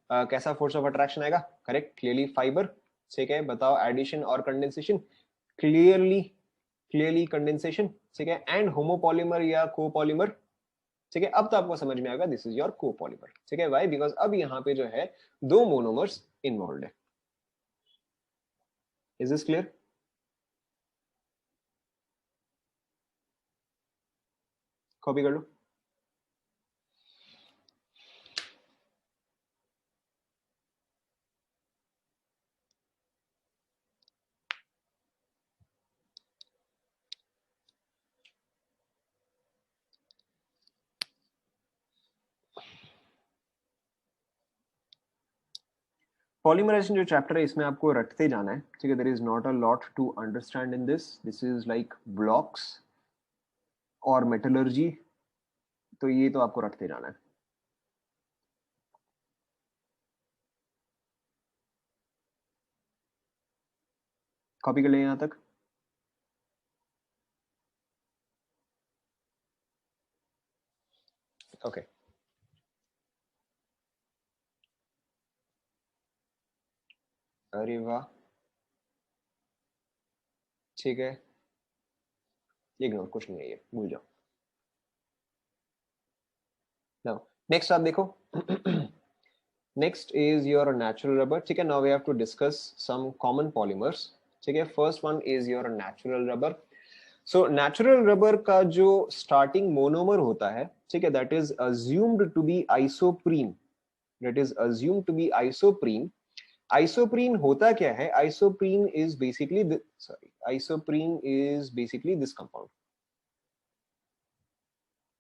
Speaker 1: कैसा फोर्स ऑफ अट्रैक्शन आएगा? करेक्ट, क्लियरली फाइबर, ठीक है। बताओ एडिशन और कंडेंसेशन? क्लियरली, क्लियरली कंडेंसेशन, ठीक है। एंड होमोपॉलीमर या कोपॉलीमर, ठीक है। अब तो आपको समझ में आएगा, दिस इज योर कोपॉलीमर, ठीक है। वाई? बिकॉज अब यहाँ पे जो है दो मोनोमर्स इन्वॉल्व है। Is this clear? कॉपी कर लो। पॉलीमराइजेशन जो चैप्टर है इसमें आपको रटते जाना है, ठीक है। There is not a lot to understand in this, this is like blocks और मेटलर्जी, तो ये तो आपको रटते जाना है। कॉपी कर ले यहां तक। ओके अरे वाह, ठीक है, इग्नोर, कुछ नहीं है ये, भूल जाओ। नाउ नेक्स्ट आप देखो। Next is your natural rubber, ठीक है। Now we have to discuss some common polymers, ठीक है। First one is your natural rubber. So natural rubber का जो स्टार्टिंग मोनोमर होता है, ठीक है, that is assumed to be isoprene, that is assumed to be isoprene. Isoprene होता क्या है? Isoprene is basically, sorry, isoprene is basically this compound,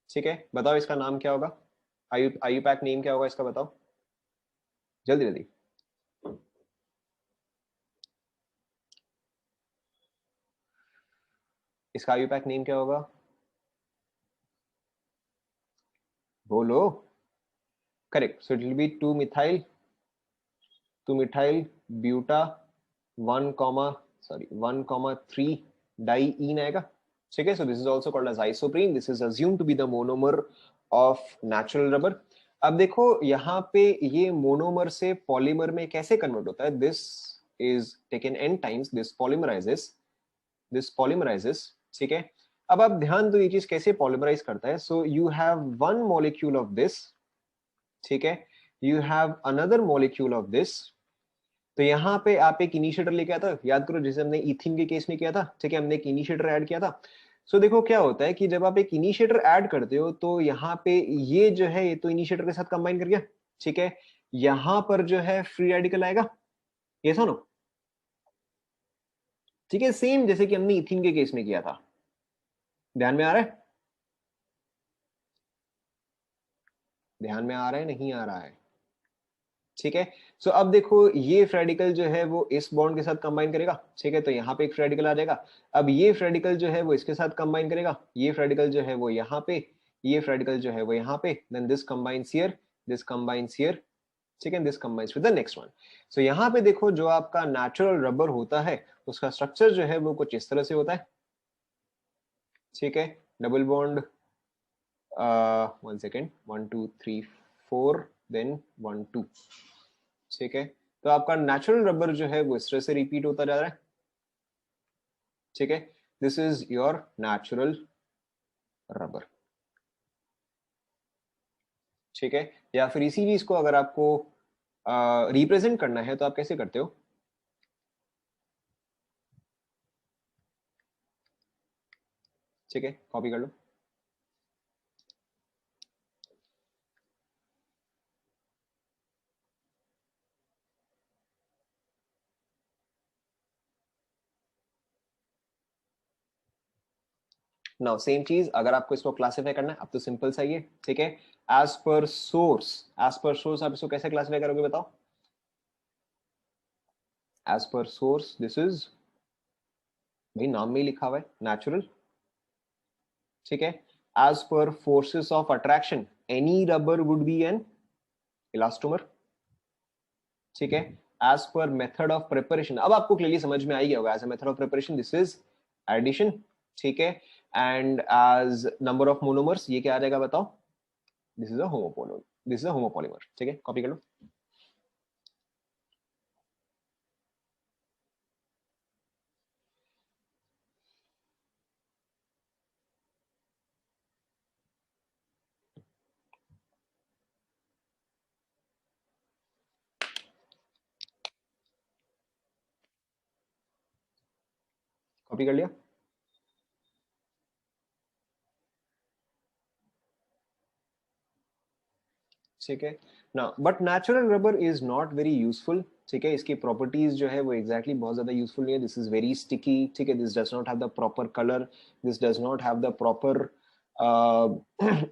Speaker 1: ठीक है। बताओ इसका नाम क्या होगा? आयुपैक नेम क्या होगा इसका, बताओ जल्दी जल्दी। इसका आयुपैक नेम क्या होगा? बोलो। Correct, so it will be 2 methyl buta 1 comma, sorry 1,3 diene आएगा, ठीक है। So this is also called as isoprene, this is assumed to be the monomer of natural rubber. अब देखो यहाँ पे ये मोनोमर से पॉलीमर में कैसे कन्वर्ट होता है, this is taken n times, this polymerises, ठीक है। अब आप ध्यान दो ये चीज कैसे पॉलीमराइज करता है। So you have one molecule of this, ठीक है, you have another molecule of this. तो यहाँ पे आप एक इनिशिएटर लेके आया था, याद करो जैसे हमने इथिन के केस में किया था, ठीक है, हमने एक इनिशिएटर ऐड किया था। सो देखो क्या होता है कि जब आप एक इनिशिएटर ऐड करते हो तो यहाँ पे ये जो है ये तो इनिशिएटर के साथ कंबाइन कर गया, ठीक है। यहाँ पर जो है फ्री रेडिकल आएगा, ये सुनो, ठीक है, सेम जैसे कि हमने इथिन के केस में किया था। ध्यान में आ रहा है? ध्यान में आ रहा है, नहीं आ रहा है? ठीक है। सो अब देखो ये रेडिकल जो है वो इस बॉन्ड के साथ कंबाइन करेगा, ठीक है, तो यहाँ पे एक रेडिकल आ जाएगा। अब ये रेडिकल जो है वो इसके साथ कंबाइन करेगा, ये रेडिकल जो है वो यहाँ पे, ये रेडिकल जो है वो यहाँ पे, then this combines here, this combines here, ठीक है, this combines with the next one. So यहाँ पे देखो जो आपका नेचुरल रबर होता है उसका स्ट्रक्चर जो है वो कुछ इस तरह से होता है, ठीक है। डबल बॉन्ड, 1 सेकेंड, 1 2 3 4, देन 1 2, ठीक है। तो आपका नेचुरल रबर जो है वो इस तरह से रिपीट होता जा रहा है, ठीक है। This is your natural rubber, ठीक है। या फिर इसी चीज को अगर आपको रिप्रेजेंट करना है तो आप कैसे करते हो? ठीक है, कॉपी कर लो। नाउ सेम चीज अगर आपको इसको क्लासिफाई करना है, अब तो सिंपल सा ही है, ठीक है। As per source, as per source आप इसको कैसे क्लासिफाई करोगे बताओ? As per source this is, भाई नाम में ही लिखा हुआ है नेचुरल, ठीक है। As per forces of attraction any rubber would be an elastomer, ठीक है। As per method of preparation, अब आपको क्लियरली समझ में आई होगा, as a method of preparation this is addition, ठीक है। And as number of monomers ये क्या आ जाएगा बताओ? This is a homopolar, this is a homopolymer, ठीक है, कॉपी कर लो। कॉपी कर लिया, ठीक है ना। But natural rubber is not very useful, ठीक है। इसकी प्रॉपर्टीज जो है वो एग्जैक्टली बहुत ज्यादा यूजफुल नहीं है। दिस इज वेरी स्टिकी, ठीक है, this does not have the proper colour, this does not have the proper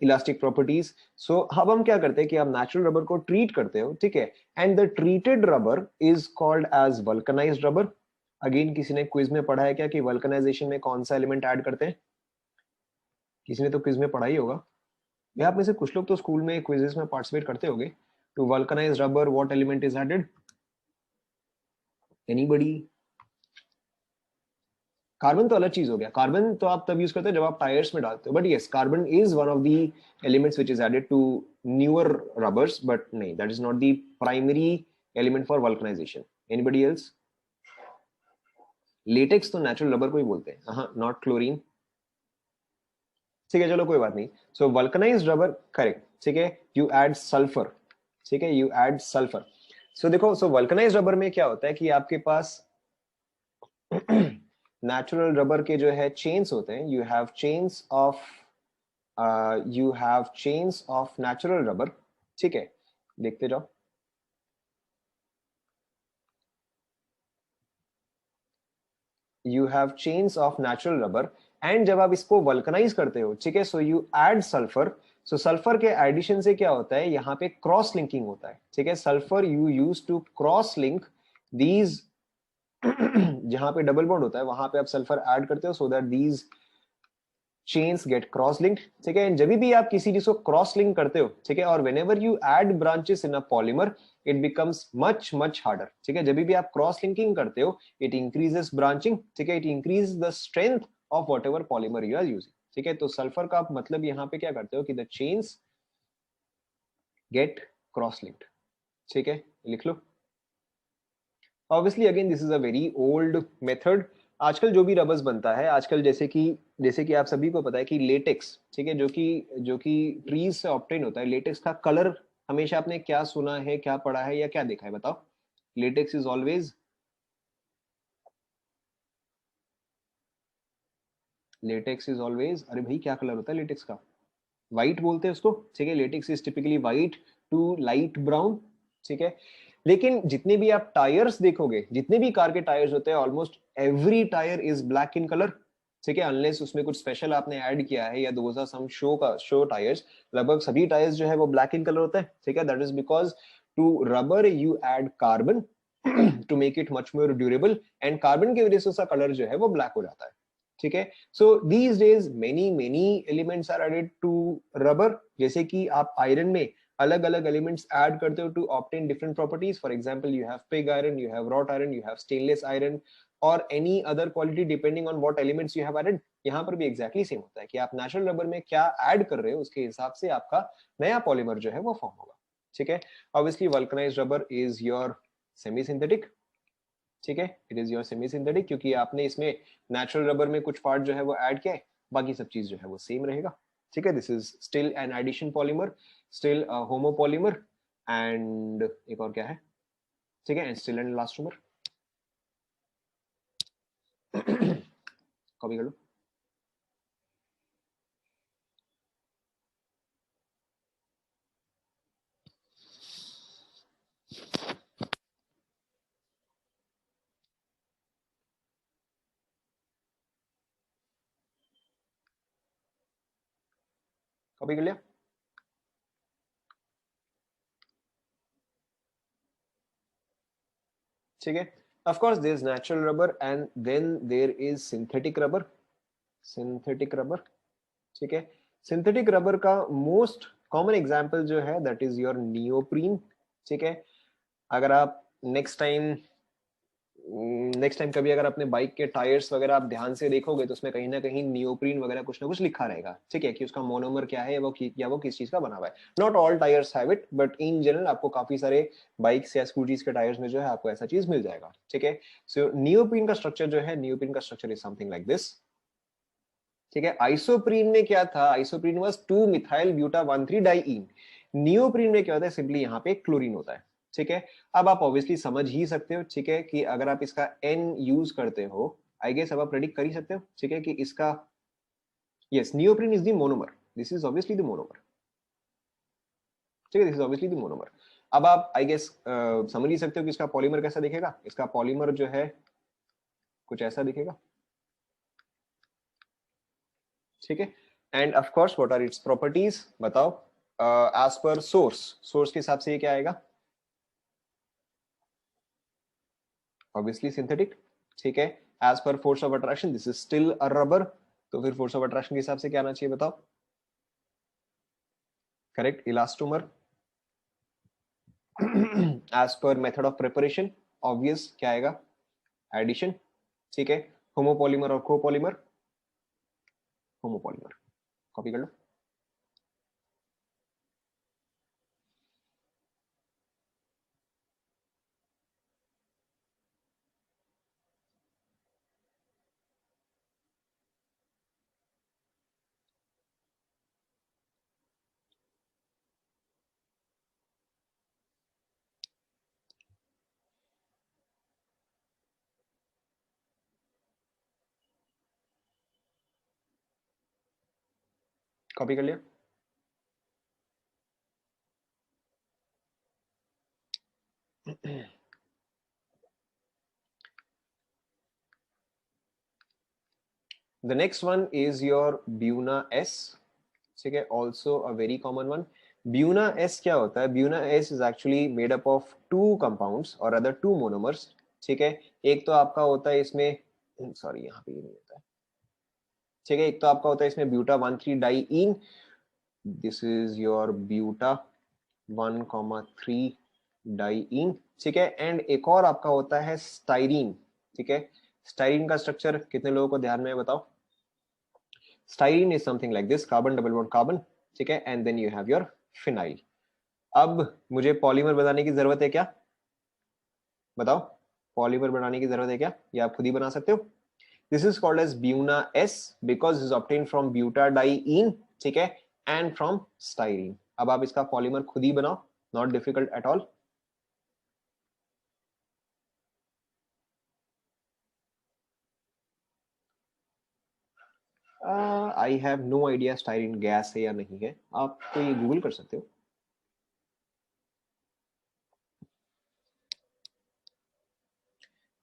Speaker 1: elastic properties. So अब हम क्या करते हैं कि आप नेचुरल रबर को ट्रीट करते हो, ठीक है, and the treated rubber is called as vulcanised rubber. Again किसी ने क्विज में पढ़ा है क्या कि वल्कनाइजेशन में कौन सा एलिमेंट ऐड करते हैं? किसी ने तो क्विज में पढ़ा ही होगा। या आप में से कुछ लोग तो स्कूल में क्विजेस में पार्टिसिपेट करते होंगे। To vulcanise rubber what element is added? Anybody? Carbon तो अलग चीज हो गया, कार्बन तो आप तब यूज करते हो जब आप टायर्स में डालते हो, but yes carbon is one of the elements which is added to newer rubbers, but नहीं, that is not the primary element for vulcanisation. Anybody else? Latex तो नेचुरल रबर को ही बोलते हैं, हाँ, नॉट क्लोरीन। ठीक है, चलो कोई बात नहीं। सो वल्कनाइज्ड रबर, करेक्ट, ठीक है, यू ऐड सल्फर, ठीक है, यू ऐड सल्फर। सो देखो, सो वल्कनाइज्ड रबर में क्या होता है कि आपके पास नेचुरल रबर के जो है चेन्स होते हैं, you have chains of natural rubber, ठीक है, देखते जाओ। You have chains of natural rubber, and जब आप इसको वल्कनाइज करते हो, ठीक है, so you add sulphur. So sulphur के एडिशन से क्या होता है, यहाँ पे क्रॉस लिंकिंग होता है, ठीक है, sulphur you use to cross link these जहां पे डबल बॉन्ड होता है वहां पे आप सल्फर ऐड करते हो, so that these chains get cross linked, ठीक है। जब भी आप किसी चीज को क्रॉस लिंक करते हो, ठीक है, और whenever you add branches in a polymer, it becomes much much harder, ठीक है। जब भी आप क्रॉस लिंकिंग करते हो, इट इंक्रीजेस ब्रांचिंग, ठीक है, it increase the strength of whatever polymer you are using, ठीक है। तो सल्फर का आप मतलब यहाँ पे क्या करते हो कि the chains get cross linked, ठीक है, लिख लो। Obviously again this is a very old method. आजकल जो भी रबर्स बनता है आजकल, जैसे कि आप सभी को पता है कि लेटेक्स, ठीक है, जो कि ट्रीज से ऑब्टेन होता है, लेटेक्स का कलर हमेशा आपने क्या सुना है, क्या पढ़ा है, या क्या देखा है, बताओ। Latex is always, latex is always, अरे भाई क्या कलर होता है लेटेक्स का? व्हाइट बोलते हैं उसको, ठीक है। Latex is typically white to light brown, ठीक है। लेकिन जितने भी आप टायर्स देखोगे, जितने भी कार के टायर्स होते हैं, almost every tyre is black in colour, ठीक है, अनलेस उसमें कुछ स्पेशल आपने ऐड किया है या those are some show tyres. लगभग सभी टायर्स जो है वो ब्लैक इन कलर होता है, ठीक है। That is because to rubber you add carbon to make it much more durable, and carbon की वजह से उसका कलर जो है वो ब्लैक हो जाता है, ठीक है। So these days many elements are added to rubber, जैसे कि आप आयरन में अलग अलग एलिमेंट्स ऐड करते हो to obtain different properties. For example, you have pig iron, you have wrought iron, you have stainless iron, और any other quality depending on what elements you have added. यहाँ पर भी exactly same होता है कि आप नेचुरल रबर में क्या ऐड कर रहे हो, उसके हिसाब से आपका नया पॉलीमर जो है वो फॉर्म होगा, ठीक है। Obviously vulcanised rubber is your semi synthetic, ठीक है, it is your semi synthetic, क्योंकि आपने इसमें नेचुरल रबर में कुछ पार्ट जो है वो ऐड किया है, बाकी सब चीज जो है वो सेम रहेगा, ठीक है। This is still an addition polymer, still homopolymer, and एक और क्या है, ठीक है, and still and elastomer. Copy कर लो, कॉपी कर लिया, ठीक है। Of course there is natural rubber and then there is synthetic rubber, synthetic rubber, ठीक है। सिंथेटिक रबर का मोस्ट कॉमन एग्जांपल जो है दैट इज योर नियोप्रीन, ठीक है। अगर आप नेक्स्ट टाइम कभी अगर अपने बाइक के टायर्स वगैरह आप ध्यान से देखोगे तो उसमें कहीं ना कहीं नियोप्रीन वगैरह कुछ ना कुछ लिखा रहेगा, ठीक है, कि उसका मोनोमर क्या है, या वो किस चीज का बना हुआ है। Not all tyres have it, but in general आपको काफी सारे बाइक्स या स्कूटीज के टायर्स में जो है आपको ऐसा चीज मिल जाएगा, ठीक है। सो नियोप्रीन का स्ट्रक्चर जो है, नियोप्रीन का structure is something like this, ठीक है। आइसोप्रीन में क्या था, isoprene was 2 methyl buta 1,3 diene. Neoprene में क्या होता है, सिंपली यहाँ पे क्लोरीन होता है, ठीक है। अब आप ऑब्वियसली समझ ही सकते हो, ठीक है, कि अगर आप इसका एन यूज करते हो, आई गेस अब आप प्रेडिक्ट कर ही सकते हो, ठीक है, कि इसका, yes, neoprene is the monomer, this is obviously the monomer, ठीक है, this is obviously the monomer. अब आप आई गेस समझ ही सकते हो कि इसका पॉलीमर कैसा दिखेगा। इसका पॉलीमर जो है कुछ ऐसा दिखेगा, ठीक है। And of course what are its properties, बताओ। एज पर सोर्स के हिसाब से ये क्या आएगा, ऑब्वियसली सिंथेटिक, ठीक है। As per force of attraction this is still a rubber, तो फिर फोर्स ऑफ अट्रैक्शन के हिसाब से क्या आना चाहिए, बताओ। Correct, elastomer. As per method of preparation, obvious क्या आएगा, एडिशन, ठीक है। होमोपॉलीमर और कोपॉलीमर, होमोपॉलीमर, कॉपी कर लो। कॉपी कर लिया? The next one is your Buna S. ठीक है, also a very common one. Buna S क्या होता है? Buna S is actually made up of two compounds or other two monomers. ठीक है, एक तो आपका होता है इसमें, सॉरी यहाँ पे ये नहीं होता है, ठीक है, एक तो आपका होता है इसमें buta 1,3 diene, this is your buta 1,3 diene, ठीक है, एंड एक और आपका होता है स्टाइरीन, ठीक है। स्टाइरीन का स्ट्रक्चर कितने लोगों को ध्यान में है बताओ? Styrene is something like this, carbon double bond carbon, ठीक है, and then you have your phenyl. अब मुझे पॉलीमर बनाने की जरूरत है क्या? बताओ, पॉलीमर बनाने की जरूरत है क्या, या आप खुद ही बना सकते हो? This is called as Buna S because is obtain from butadiene, ठीक है, एंड फ्रॉम स्टाइरीन। अब आप इसका पॉलीमर खुद ही बनाओ, not difficult at all. I have no idea styrene gas है या नहीं है, आप तो ये गूगल कर सकते हो।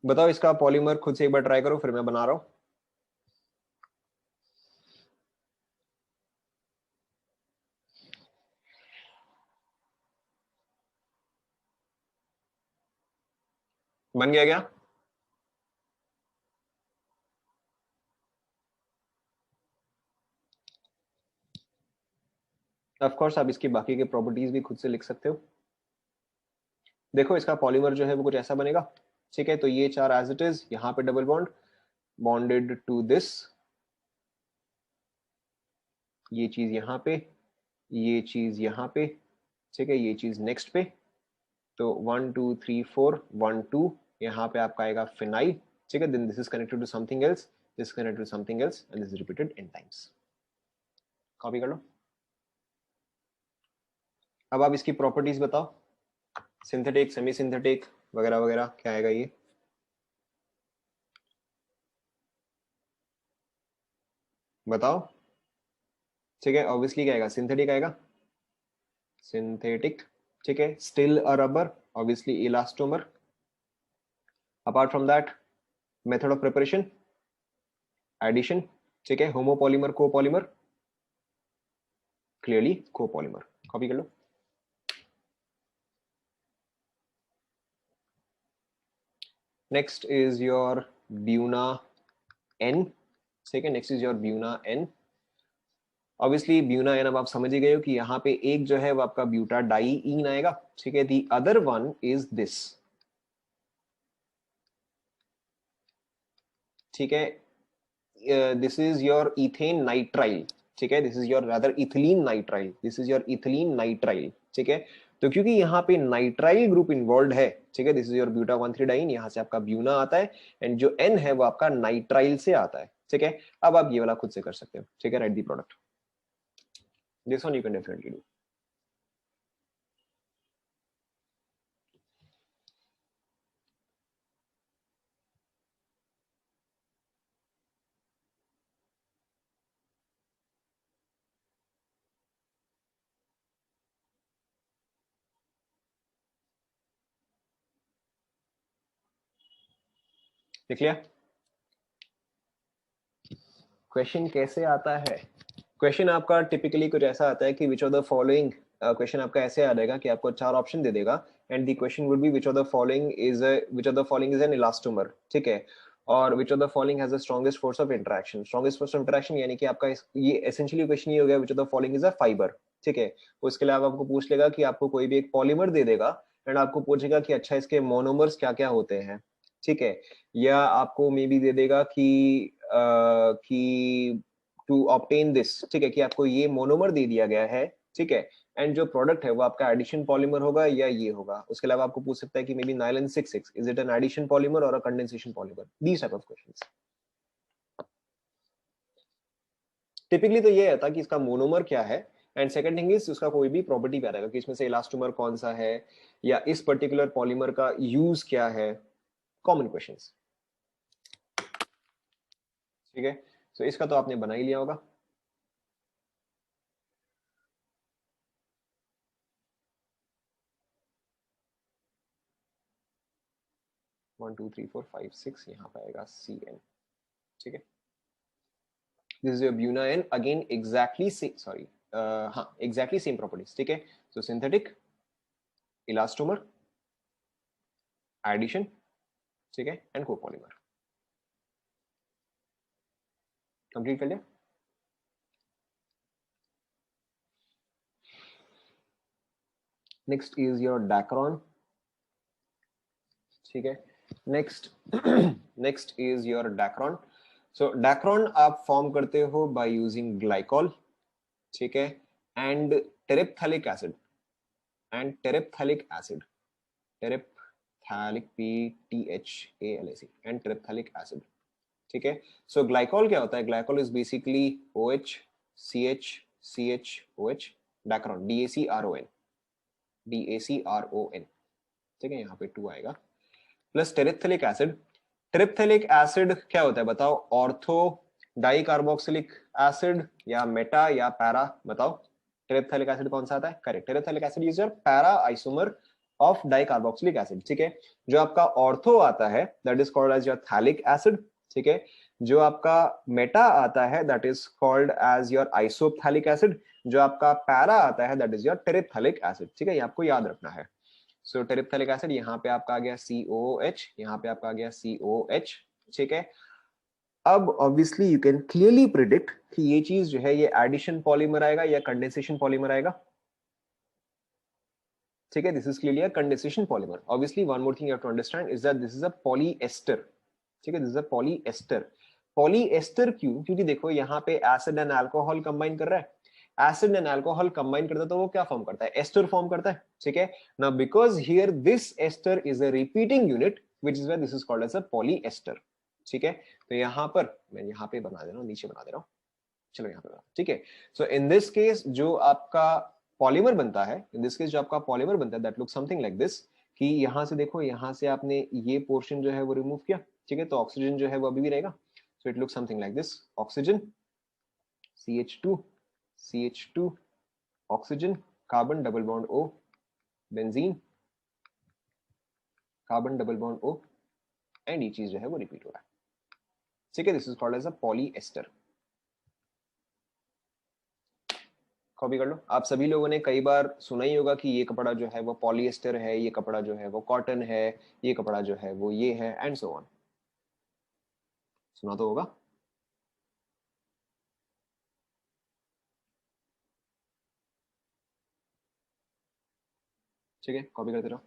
Speaker 1: बताओ इसका पॉलीमर खुद से एक बार ट्राई करो, फिर मैं बना रहा हूं। बन गया क्या? ऑफ कोर्स आप इसकी बाकी के प्रॉपर्टीज भी खुद से लिख सकते हो। देखो इसका पॉलीमर जो है वो कुछ ऐसा बनेगा, ठीक है, तो ये चार एज इट इज, यहाँ पे double bond bonded to this, ये चीज यहाँ पे, ये चीज यहाँ पे, ठीक है, ये चीज नेक्स्ट पे, तो 1 2 3 4 1 2, यहाँ पे आपका आएगा फिनाइल, ठीक है, then this is connected to something else, this connected to something else and this is repeated n times. Copy कर लो। अब आप इसकी प्रॉपर्टीज बताओ, सिंथेटिक, सेमी सिंथेटिक वगैरह वगैरह, क्या आएगा ये? बताओ, ठीक है, ऑब्वियसली क्या आएगा? सिंथेटिक आएगा, सिंथेटिक, ठीक है, still a rubber, obviously elastomer. Apart from that, method of preparation, addition, ठीक है, homopolymer copolymer, clearly copolymer. Copy कर लो। Next is your Buena N, ठीक है, next is your Buena N. Obviously buna N अब आप समझ ही गए हो कि यहाँ पे एक जो है वो आपका ब्यूटा डाइईन आएगा, ठीक है, the other one is this, ठीक है, this is your ethane nitrile, ठीक है, this is your rather ethylene nitrile, this is your ethylene nitrile, ठीक है। तो क्योंकि यहाँ पे नाइट्राइल ग्रुप इन्वॉल्व है, ठीक है, this is your buta 1,3 diene, यहाँ से आपका ब्यूना आता है, एंड जो एन है वो आपका नाइट्राइल से आता है, ठीक है। अब आप ये वाला खुद से कर सकते हो, ठीक है, right the product, this one you can definitely do. देख लिया? क्वेश्चन कैसे आता है? क्वेश्चन आपका टिपिकली कुछ ऐसा आता है कि which of the following, question आपका ऐसे आ जाएगा कि आपको चार ऑप्शन दे देगा, and the question would be which of the following is, which of the following is an elastomer, ठीक है, और which of the following has the strongest force of interaction. Strongest force of interaction यानी कि आपका ये essentially question ये हो गया which of the following is a fibre, ठीक है। उसके अलावा आपको पूछ लेगा कि आपको कोई भी एक पॉलीमर दे देगा, एंड आपको पूछेगा कि अच्छा इसके मोनोमर्स क्या क्या होते हैं, ठीक है, या आपको मे बी दे देगा कि टू ऑब्टेन दिस, ठीक है, कि आपको ये मोनोमर दे दिया गया है, ठीक है, एंड जो प्रोडक्ट है वो आपका एडिशन पॉलीमर होगा या ये होगा। उसके अलावा आपको पूछ सकता है कि may be nylon 66 is it an addition polymer और a condensation polymer, these type of questions. Typically तो ये आता है कि इसका मोनोमर क्या है, एंड सेकंड थिंग इज उसका कोई भी प्रॉपर्टी पे आएगा कि इसमें से इलास्टोमर कौन सा है, या इस पर्टिकुलर पॉलीमर का यूज क्या है, कॉमन क्वेश्चंस, ठीक है। सो इसका तो आपने बना ही लिया होगा। 1 2 3 4 5 6, यहाँ पे आएगा CN, ठीक है। This is your Buena N, again exactly sorry हाँ एग्जैक्टली सेम प्रॉपर्टीज, ठीक है। सो सिंथेटिक, इलास्टोमर, एडिशन, ठीक है, एंड कोपॉलीमर। कंप्लीट कर लिया। नेक्स्ट इज योर डैक्रोन, ठीक है। Next next is your Dacron. So Dacron आप फॉर्म करते हो बाय यूजिंग ग्लाइकॉल, ठीक है, and terephthalic acid, and terephthalic acid, terephthalic PTHALAC, and terephthalic acid, ठीक है। सो ग्लाइकॉल क्या होता है? Glycol is basically OH CH CH OH, Dacron DACRON, DACRON, ठीक है, यहाँ पे 2 आएगा, plus terephthalic acid. Terephthalic acid क्या होता है बताओ? ऑर्थो डाई कार्बोक्सिलिक एसिड या मेटा या पैरा, बताओ टेरेप्थैलिक एसिड कौन सा आता है? Correct, terephthalic acid is your para isomer of di carboxylic acid, ठीक है। जो आपका ऑर्थो आता है that is called as your phthalic acid, ठीक है। जो आपका मेटा आता है that is called as your isophthalic acid, जो आपका पैरा आता है that is your terephthalic acid, ठीक है, ये आपको याद रखना है। सो टेरेप्थैलिक एसिड यहाँ पे आपका आ गया COH, यहाँ पे आपका आ गया COH, ठीक है। अब obviously you can clearly predict कि ये चीज जो है ये एडिशन पॉलीमर आएगा या कंडेंसेशन पॉलीमर आएगा, ठीक है। This is clearly a condensation polymer. Obviously one more thing you have to understand is that this is a polyester, ठीक है, this is a polyester. Polyester क्यों? क्योंकि देखो यहाँ पे एसिड एंड अल्कोहल कंबाइन कर रहा है, एसिड एंड अल्कोहल कंबाइन करता है तो वो क्या फॉर्म करता है? एस्टर फॉर्म करता है, ठीक है। Now because here this ester is a repeating unit which is why this is called as a polyester, ठीक है। तो यहाँ पर मैं यहाँ पे बना दे रहा हूँ, नीचे बना दे रहा हूँ, चलो यहाँ पे बना, ठीक है। सो इन दिस केस जो आपका पॉलीमर बनता है, इन दिस केस जो आपका पॉलीमर बनता है that look something like this, कि यहाँ से देखो, यहाँ से आपने ये पोर्शन जो है वो रिमूव किया, ठीक है, तो ऑक्सीजन जो है वो अभी भी रहेगा। So it look something like this, oxygen CH2 CH2, oxygen, carbon double bond O, benzene, carbon double bond O, and ये चीज जो है वो रिपीट हो रहा है, ठीक है। This is called as a polyester. Copy कर लो। आप सभी लोगों ने कई बार सुना ही होगा कि ये कपड़ा जो है वो पॉलीएस्टर है, ये कपड़ा जो है वो कॉटन है, ये कपड़ा जो है वो ये है, एंड सो ऑन, सुना तो होगा। ठीक है, कॉपी करते रहो।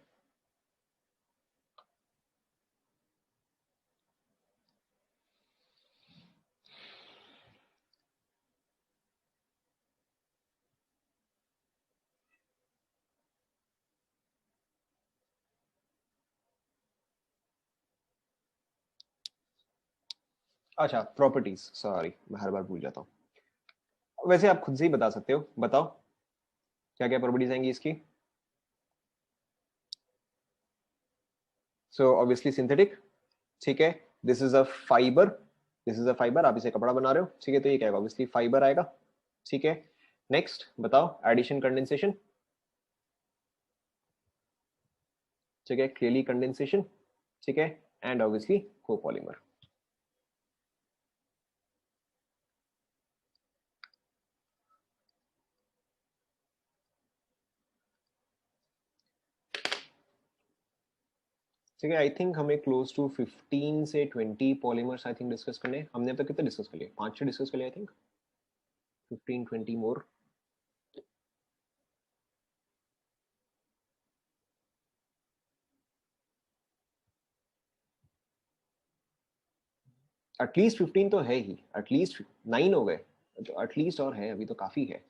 Speaker 1: अच्छा, प्रॉपर्टीज, सॉरी मैं हर बार भूल जाता हूँ। वैसे आप खुद से ही बता सकते हो, बताओ क्या क्या प्रॉपर्टीज आएंगी इसकी। सो ऑब्वियसली सिंथेटिक, ठीक है, this is a fibre, this is a fibre, आप इसे कपड़ा बना रहे हो, ठीक है, तो ये क्या है? ऑब्वियसली फाइबर आएगा, ठीक है। नेक्स्ट बताओ, एडिशन कंडेंसेशन, ठीक है, क्लियरली कंडेंसेशन, ठीक है, एंड ऑब्वियसली कोपॉलीमर। ठीक है, आई थिंक हमें क्लोज टू 15 से 20 पॉलीमर्स आई थिंक डिस्कस करने। हमने अब तक कितने डिस्कस कर लिए? 5-6 डिस्कस कर लिए आई थिंक, 15-20 मोर। एटलीस्ट 15 तो है ही, एटलीस्ट 9 हो गए, तो एटलीस्ट और है, अभी तो काफी है।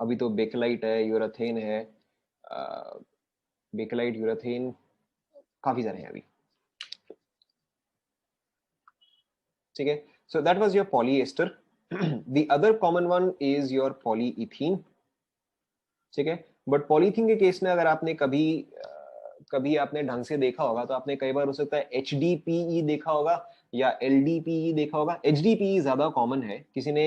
Speaker 1: अभी तो बेकलाइट है, यूराथेन है, बेकलाइट, यूराथेन, काफी सारे हैं अभी, ठीक है। So that was your polyester. The other common one is your polyethene, ठीक है। बट पॉलीथीन के केस में अगर आपने कभी आपने ढंग से देखा होगा तो आपने कई बार हो सकता है HDPE देखा होगा या LDPE देखा होगा। HDPE ज्यादा कॉमन है, किसी ने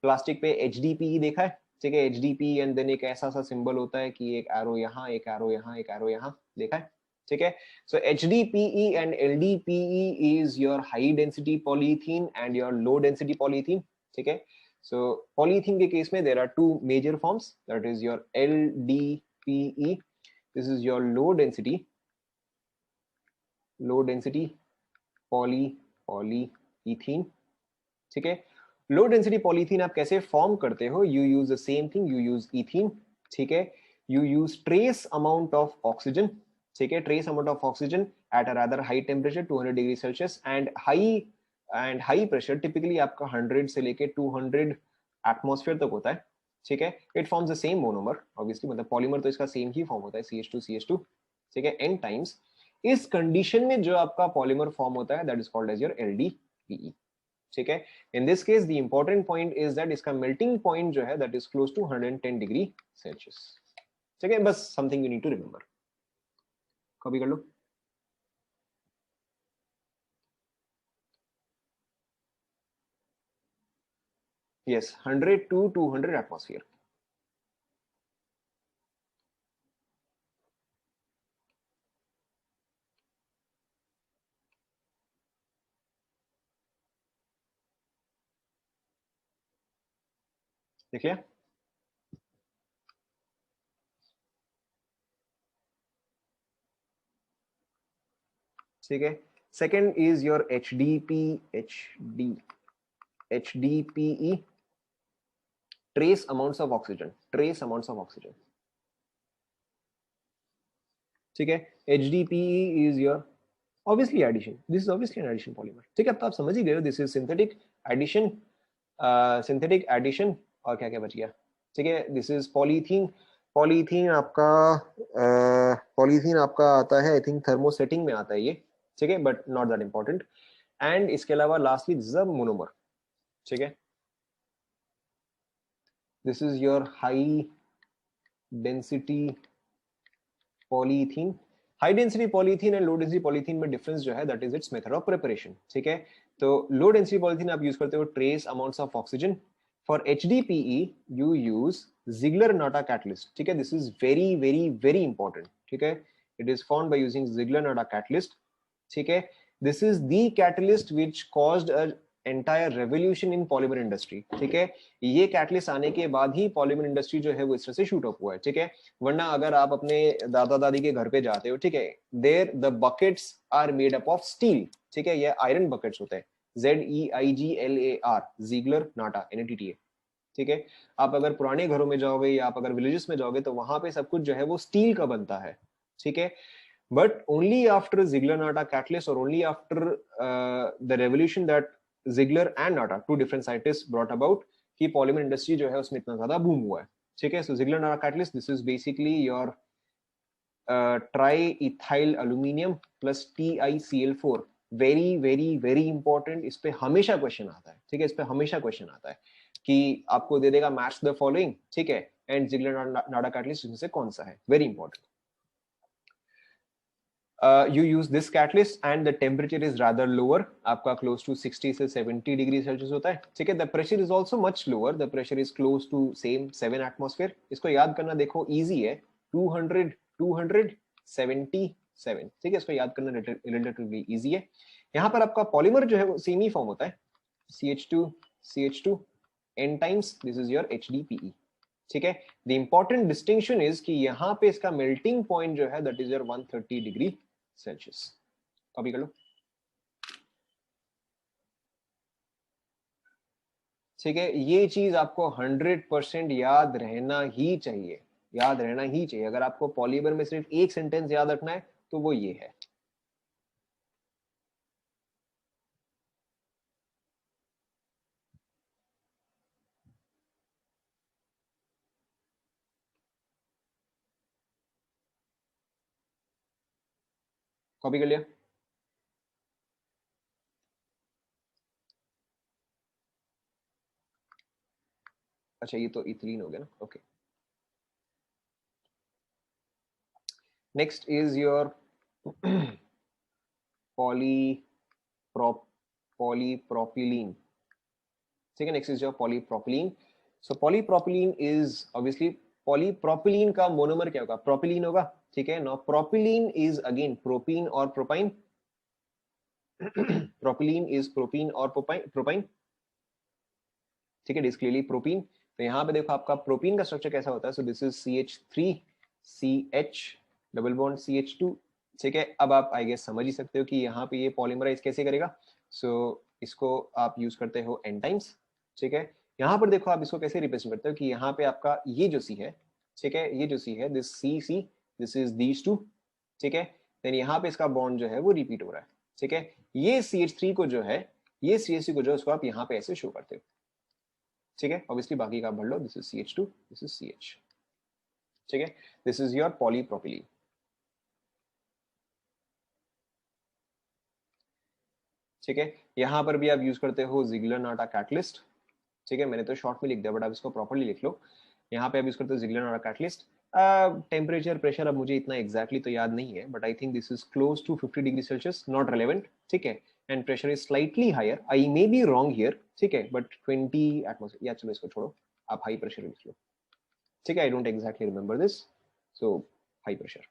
Speaker 1: प्लास्टिक पे HDPE देखा है? ठीक है, HDPE एंड देन एक ऐसा सा सिंबल होता है कि एक एरो यहाँ, एक एरो यहाँ, एक एरो यहाँ, देखा है? ठीक है. So HDPE and LDPE is your high density polyethylene and your low density polyethylene. ठीक है. So polyethylene के केस में there are two major forms, that is your LDPE. This is your low density polyethylene. ठीक है. Low density polythene आप कैसे form करते हो? You use the same thing, you use ethene. ठीक है. You use trace amount of oxygen. ठीक है. Trace amount of oxygen at a rather high temperature 200 degree Celsius and high pressure. Typically आपका 100 से लेके 200 एटमॉस्फेयर तक होता है. ठीक है. It forms the same monomer obviously, मतलब पॉलीमर तो इसका सेम ही फॉर्म होता है, CH2. ठीक है. n times. इस कंडीशन में जो आपका पॉलीमर फॉर्म होता है that is called as your LDPE. ठीक है. In this case the important point is that इसका मेल्टिंग पॉइंट जो है that is close to 110 degree Celsius. ठीक है. बस something you need to remember. Copy कर लो. Yes, 100 to 200 atmosphere. देख लिया. ठीक है. Second is your HDPE, trace amounts of oxygen. ठीक है. HDPE is your obviously addition. This is obviously an addition polymer. ठीक है. अब तो आप समझ ही गए हो, दिस इज सिंथेटिक एडिशन. और क्या क्या बच गया? ठीक है. दिस इज पॉलीथीन आपका आता है, आई थिंक थर्मोसेटिंग में आता है ये. ठीक है. But not that important. And इसके अलावा lastly this is a monomer. ठीक है. This is your high density polythene. High density polythene and low density polythene में डिफरेंस जो है that is it's method of preparation. ठीक है. तो लो डेंसिटी पॉलीथीन आप यूज करते हो trace amounts of oxygen. For HDPE you use Ziegler-Natta catalyst. ठीक है. This is very very very important. ठीक है. It is found by using Ziegler-Natta catalyst. ठीक है. This is the catalyst which caused a entire revolution in polymer industry. ठीक है. ये catalyst आने के बाद ही पॉलीमर इंडस्ट्री जो है वो इस तरह से शूट अप हुआ है. ठीक है. वरना अगर आप अपने दादा दादी के घर पे जाते हो, ठीक है, there the buckets are made up of steel. ठीक है. ये आयरन बकेट्स होते हैं. ZEIGLAR, जीग्लर नाटा, NATTA. ठीक है. आप अगर पुराने घरों में जाओगे या आप अगर विलेजेस में जाओगे तो वहां पे सब कुछ जो है वो स्टील का बनता है. ठीक है. But only after Ziegler-Natta catalyst और only after the revolution that Ziegler and Natta, two different scientists, brought about कि पॉलीमर इंडस्ट्री जो है उसमें इतना ज्यादा बूम हुआ है. ठीक है. सो Ziegler-Natta catalyst, this is basically your try-ethyl aluminium plus TiCl4. Very very very important. इस पे हमेशा क्वेश्चन आता है. ठीक है. इस पे हमेशा क्वेश्चन आता है कि आपको दे देगा मैच द फॉलोइंग. ठीक है. एंड Ziegler-Natta catalyst इसमें से कौन सा है? Very important. You use this catalyst and the temperature is rather lower. आपका close to 60 से 70 डिग्री सेल्सियस होता है. ठीक है. The pressure is also much lower. The pressure is close to same 7 atmosphere. इसको याद करना देखो easy है. 277. ठीक है. इसको याद करना relatively easy है. यहाँ पर आपका पॉलीमर जो है वो सेम ही फॉर्म होता है. CH2 n times. This is your HDPE. ठीक है. The important distinction is कि यहाँ पे इसका melting point जो है that is your 130 degree Celsius. Copy कर लो. ठीक है. ये चीज आपको 100% याद रहना ही चाहिए. अगर आपको पॉलीमर में सिर्फ एक सेंटेंस याद रखना है तो वो ये है. कॉपी कर लिया. अच्छा ये तो इथिलीन हो गया ना. Okay. Next is your polypropylene. ठीक है. Next is your polypropylene. So polypropylene is obviously polypropylene का मोनोमर क्या होगा? प्रोपिलीन होगा, ठीक है। Now propylene is again propene और प्रोपाइन प्रोपिलीन इज प्रोपीन और प्रोपाइन, ठीक है, इट इज क्लियरली प्रोपीन। तो यहाँ पे देखो आपका प्रोपीन का स्ट्रक्चर कैसा होता है, so this is CH3 CH double bond CH2, ठीक है। अब आप आई गेस समझ ही सकते हो कि यहाँ पे ये पॉलीमराइज कैसे करेगा, सो इसको आप यूज करते हो एंटाइम्स, ठीक है। यहाँ पर देखो आप इसको कैसे रिप्रेजेंट करते हो कि यहाँ पे आपका ये जो सी है, ठीक है, ये जो सी है this see this is these two, ठीक है। देन यहाँ पे इसका बॉन्ड जो है वो रिपीट हो रहा है, ठीक है। ये CH3 को जो है, ये CH3 को जो है उसको आप यहाँ पे ऐसे शो करते हो, ठीक है। ऑब्वियसली बाकी का आप भर लो, this is CH2, this is CH, ठीक है। दिस इज योर पॉलीप्रोपिलीन, ठीक है। यहां पर भी आप यूज करते हो जिगलर-नाटा कैटलिस्ट, ठीक है। मैंने तो शॉर्ट में लिख दिया बट आप इसको प्रॉपर्ली लिख लो। यहाँ पे आप यूज करते हो जिगलर-नाटा कैटलिस्ट। टेम्परेचर प्रेशर अब मुझे इतना एग्जैक्टली तो याद नहीं है but I think this is close to 50 degree Celsius, not relevant, ठीक है। And pressure is slightly higher, I may be wrong here, ठीक है, बट 20 एटमॉस्फेयर, या चलो इसको छोड़ो, आप हाई प्रेशर लिख लो, ठीक है। I don't exactly remember this, so high pressure,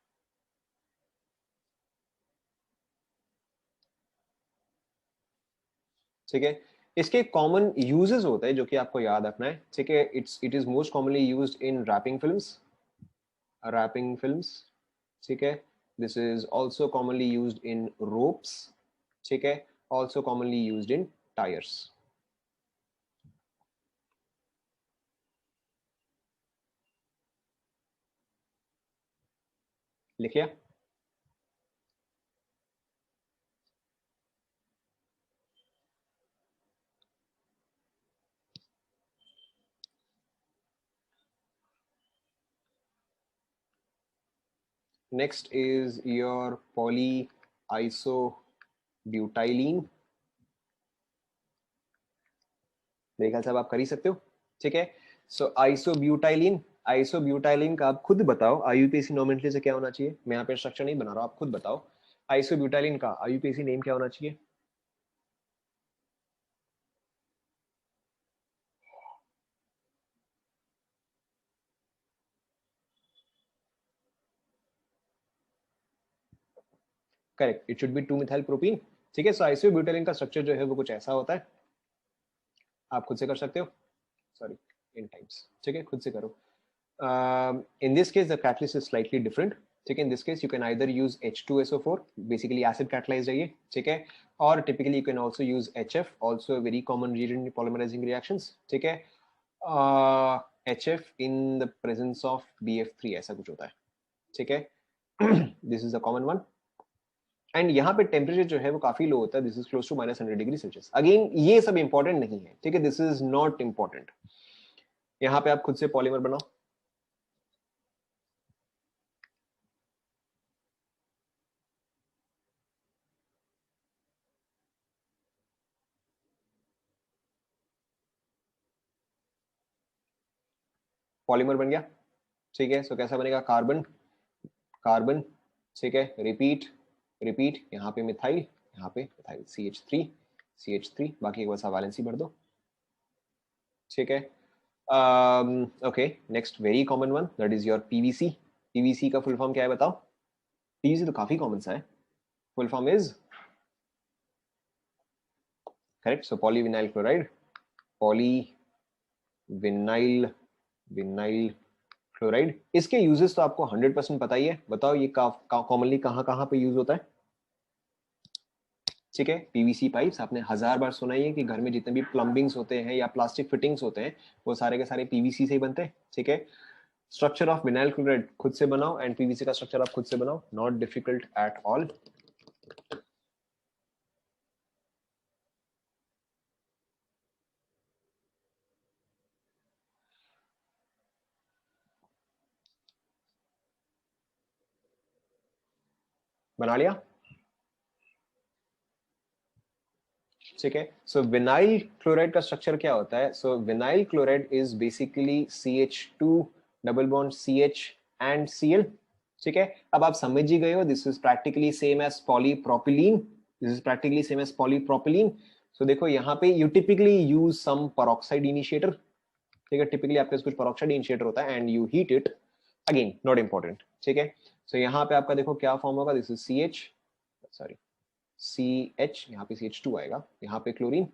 Speaker 1: ठीक है। इसके कॉमन यूजेस होते हैं जो कि आपको याद रखना है, ठीक है। It is most commonly used in wrapping films, ठीक है। This is also commonly used in ropes, ठीक है। ऑल्सो कॉमनली यूज्ड इन टायर्स। लिख लिया? नेक्स्ट इज योर पॉली आइसोब्यूटाइलीन, मेरे ख्याल से अब आप कर ही सकते हो, ठीक है। सो आइसोब्यूटाइलिन का आप खुद बताओ IUPAC नोमेनक्लेचर क्या होना चाहिए। मैं यहाँ पे स्ट्रक्चर नहीं बना रहा हूँ, आप खुद बताओ आइसोब्यूटाइलिन का IUPAC नेम क्या होना चाहिए। Correct, it should be 2 methyl propene, ठीक है। सो आइसोब्यूटाइलिन का स्ट्रक्चर जो है वो कुछ ऐसा होता है, आप खुद से कर सकते हो, सॉरी इन टाइम्स, ठीक है, खुद से करो। In this case, the catalyst is slightly different. ठीक है, in this case you can either use H2SO4, basically acid catalyzed है ये, ठीक है, और typically you can also use HF, also a very common reagent in polymerizing reactions, ठीक है। HF in the presence of BF3 ऐसा कुछ होता है, ठीक है। This is a common one. And यहाँ पे टेम्परेचर जो है वो काफी लो होता है, this is close to -100 degree Celsius. Again ये सब इंपॉर्टेंट नहीं है, ठीक है, दिस इज नॉट इंपॉर्टेंट। यहाँ पे आप खुद से पॉलीमर बनाओ, पॉलीमर बन गया, ठीक है। सो कैसा बनेगा? कार्बन कार्बन, ठीक है, रिपीट रिपीट, यहाँ पे मिथाइल, यहाँ पे मिथाइल CH3, बाकी एक बस वैलेंसी भर दो, ठीक है। Okay, next very common one that is your PVC। PVC का फुल फॉर्म क्या है बताओ? PVC तो काफी कॉमन सा है, full form is, correct, so polyvinyl chloride, polyvinyl vinyl chloride. इसके यूजेस तो आपको 100% पता ही है, बताओ ये कॉमनली कहाँ कहाँ पे यूज होता है, ठीक है। PVC पाइप्स आपने 1000 बार सुना ही है कि घर में जितने भी प्लम्बिंग्स होते हैं या प्लास्टिक फिटिंग्स होते हैं वो सारे के सारे PVC से ही बनते हैं, ठीक है। स्ट्रक्चर ऑफ विनाइल क्लोराइड खुद से बनाओ एंड PVC का स्ट्रक्चर आप खुद से बनाओ, नॉट डिफिकल्ट एट ऑल। बना लिया, ठीक है। सो विनाइल क्लोराइड का स्ट्रक्चर क्या होता है? So vinyl chloride is basically CH2 double bond CH and Cl, ठीक है। अब आप समझ ही गए हो, this is practically same as polypropylene, this is practically same as polypropylene. So देखो यहाँ पे you typically use some peroxide initiator, ठीक है, टिपिकली आपके पास कुछ पेरोक्साइड इनिशिएटर होता है and you heat it, again not important, ठीक है। सो यहाँ पे आपका देखो क्या फॉर्म होगा, this is C H, sorry C H, यहाँ पे CH2 आएगा, यहाँ पे क्लोरीन,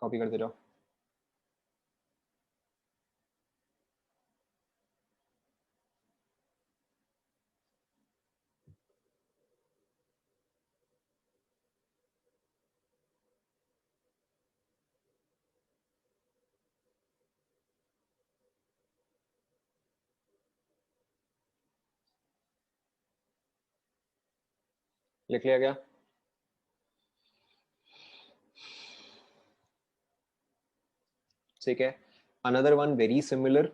Speaker 1: कॉपी करते जाओ। लिख लिया गया? ठीक है, अनदर वन वेरी सिमिलर,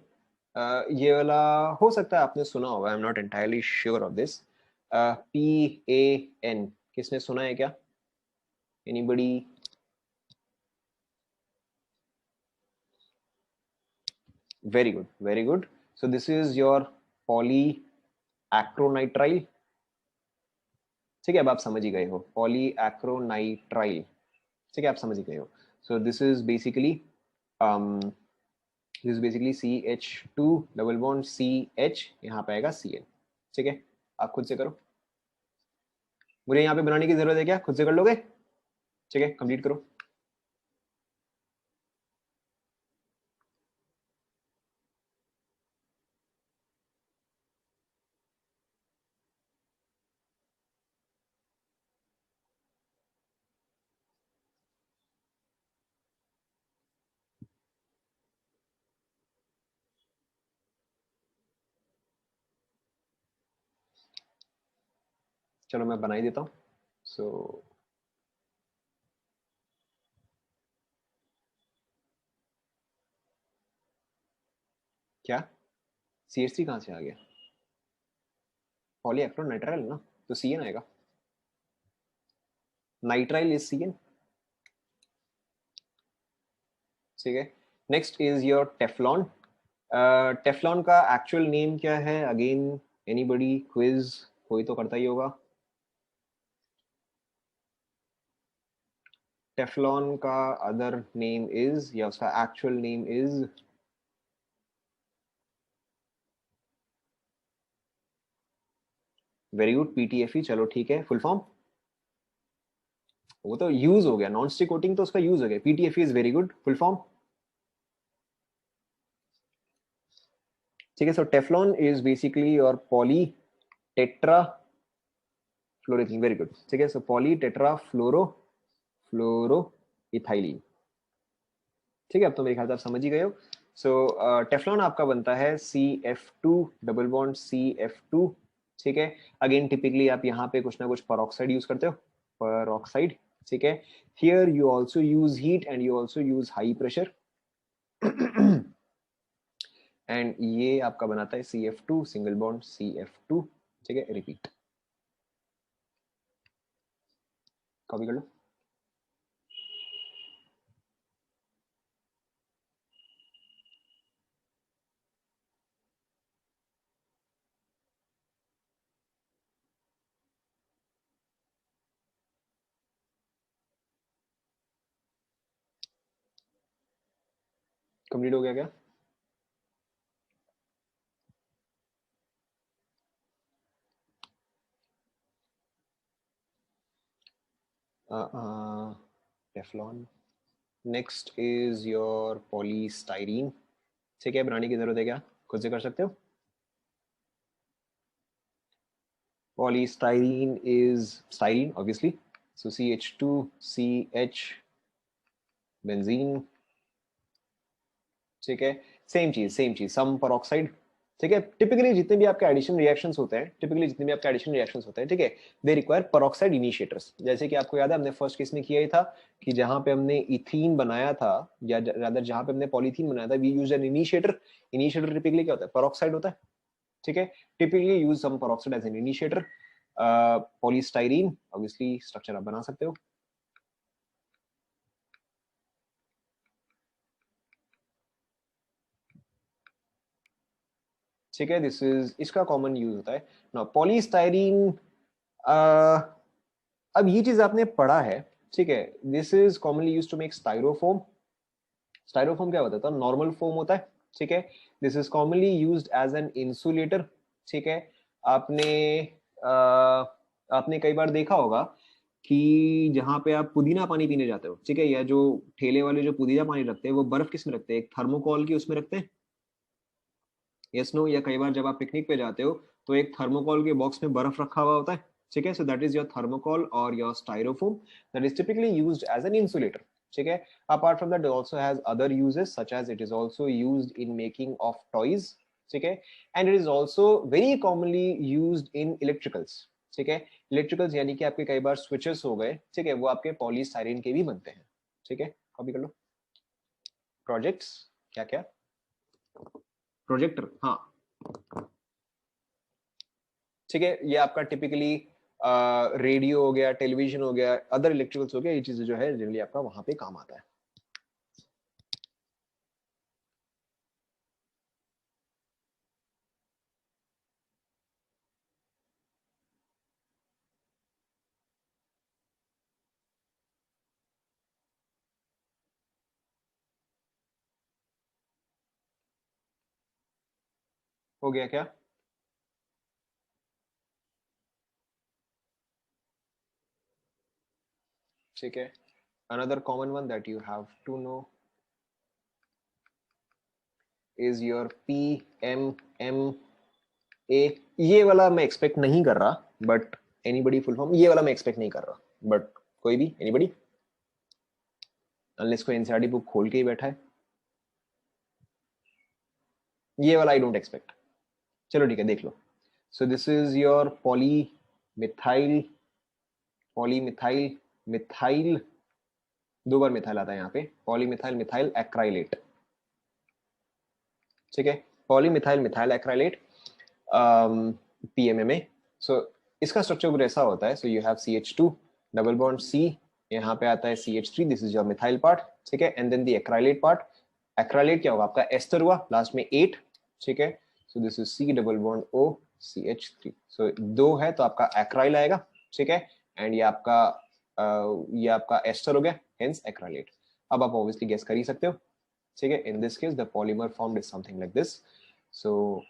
Speaker 1: ये वाला हो सकता है आपने सुना होगा, I am not entirely sure of this, PAN, किसने सुना है क्या? Anybody? Very good, very good. So this is your poly acrylonitrile, ठीक है, अब आप समझ ही गए हो, पॉली एक्रोनाइट्राइल, ठीक है, आप समझ ही गए हो। सो this is basically this is basically CH2 double bond CH, यहाँ पे आएगा Cl, ठीक है। आप खुद से करो, मुझे यहाँ पे बनाने की जरूरत है क्या? खुद से कर लोगे? ठीक है, कंप्लीट करो। चलो मैं बना ही देता हूँ। सो क्या CH3 कहाँ से आ गया? पॉलीएक्रोनाइट्राइल ना, तो CN आएगा, नाइट्राइल इज CN, ठीक है। Next is your Teflon. Teflon का एक्चुअल नेम क्या है? अगेन एनीबडी, क्विज कोई तो करता ही होगा। टेफ्लॉन का अदर नेम इज, या उसका actual name is, very good, PTFE, चलो ठीक है, फुल फॉर्म वो तो यूज हो गया, नॉन स्टिक कोटिंग तो उसका यूज हो गया, PTFE is very good, full form, ठीक है। सो टेफ्लॉन इज बेसिकली और पॉली टेट्रा फ्लोरीथीन, वेरी गुड, ठीक है। सो पॉली टेट्रा फ्लोरो इथाइलिन, ठीक है, अब तो मेरे ख्याल से आप समझ ही गए हो। सो टेफ्लॉन आपका बनता है CF2 डबल बॉन्ड CF2, ठीक है। अगेन टिपिकली आप यहाँ पे कुछ ना कुछ पेरोक्साइड यूज करते हो, पेरोक्साइड, ठीक है। Here you also use heat and you also use high pressure and ये आपका बनाता है CF2 सिंगल बॉन्ड CF2, ठीक है। रिपीट, कॉपी कर लो। कंप्लीट हो गया क्या? Teflon, next is your polystyrene, ठीक है, बनाने की जरूरत है क्या? खुद से कर सकते हो। Polystyrene is styrene, obviously. So CH2, CH, benzene, ठीक है। सेम चीज, सम peroxide, ठीक है। टिपिकली जितने भी आपके एडिशन रिएक्शंस होते हैं, ठीक है, दे रिक्वायर peroxide इनिशिएटर्स। जैसे कि आपको याद है हमने फर्स्ट केस में किया ही था कि जहां पे हमने इथीन बनाया था, या रादर जहां पे हमने पॉलीथीन बनाया था, we use an initiator. Initiator typically क्या होता है? peroxide होता है, ठीक है। Typically use some peroxide as an initiator. Polystyrene obviously structure आप बना सकते हो, ठीक है। दिस इज, इसका कॉमन यूज होता है ना पॉलीस्टाइरीन। अब ये चीज आपने पढ़ा है ठीक है, this is commonly used to make styrofoam. Styrofoam क्या होता है? नॉर्मल फोम होता है, ठीक है। This is commonly used as an insulator, ठीक है। आपने आपने कई बार देखा होगा कि जहां पे आप पुदीना पानी पीने जाते हो, ठीक है, या जो ठेले वाले जो पुदीना पानी रखते हैं वो बर्फ किस में रखते हैं? एक थर्मोकॉल की उसमें रखते हैं, यस नो? या कई बार जब आप पिकनिक पे जाते हो तो एक थर्मोकॉल के बॉक्स में बर्फ रखा हुआ होता है, ठीक है। So that is your thermocol और your styrofoam that is typically used as an insulator, ठीक है। Apart from that it also has other uses such as it is also used in making of toys, ठीक है। And it is also very commonly used in electricals, ठीक है। Electricals यानी कि आपके कई बार स्विचेस हो गए, ठीक है, वो आपके पॉलीस्टाइरीन के भी बनते हैं, ठीक है। कॉपी कर लो। प्रोजेक्ट्स क्या क्या? प्रोजेक्टर, हाँ, ठीक है। ये आपका टिपिकली रेडियो हो गया, टेलीविजन हो गया, अदर इलेक्ट्रिकल्स हो गया, ये चीजें जो है जनरली आपका वहां पे काम आता है। हो गया क्या? ठीक है। Another common one that you have to know is your PMMA। ये वाला मैं एक्सपेक्ट नहीं कर रहा, बट एनीबडी फुल फॉर्म, ये वाला मैं एक्सपेक्ट नहीं कर रहा, बट कोई भी, एनीबडी, अनलेस कोई एनसीईआरटी बुक खोल के ही बैठा है, ये वाला आई डोंट एक्सपेक्ट। चलो ठीक है, देख लो। So this is your polymethyl, polymethyl, methyl, दो बार मिथाइल आता है यहाँ पे, पॉलीमिथाइल मिथाइल एक्राइलेट, ठीक है। Polymethyl methyl acrylate, PMMA। So इसका स्ट्रक्चर कुछ ऐसा होता है। So you have CH2 double bond C, यहाँ पे आता है CH3, this is your methyl part, ठीक है। And then the acrylate part, acrylate क्या होगा आपका? एस्टर हुआ, लास्ट में 8, ठीक है। So this is C double bond O CH3। सो दो है तो आपका एक्राइल आएगा, ठीक है। एंड ये आपका एस्टर हो गया, हेंस एक्राइलेट। अब आप ऑब्वियसली गेस कर ही सकते हो, ठीक है। In this case the polymer formed is something like this. So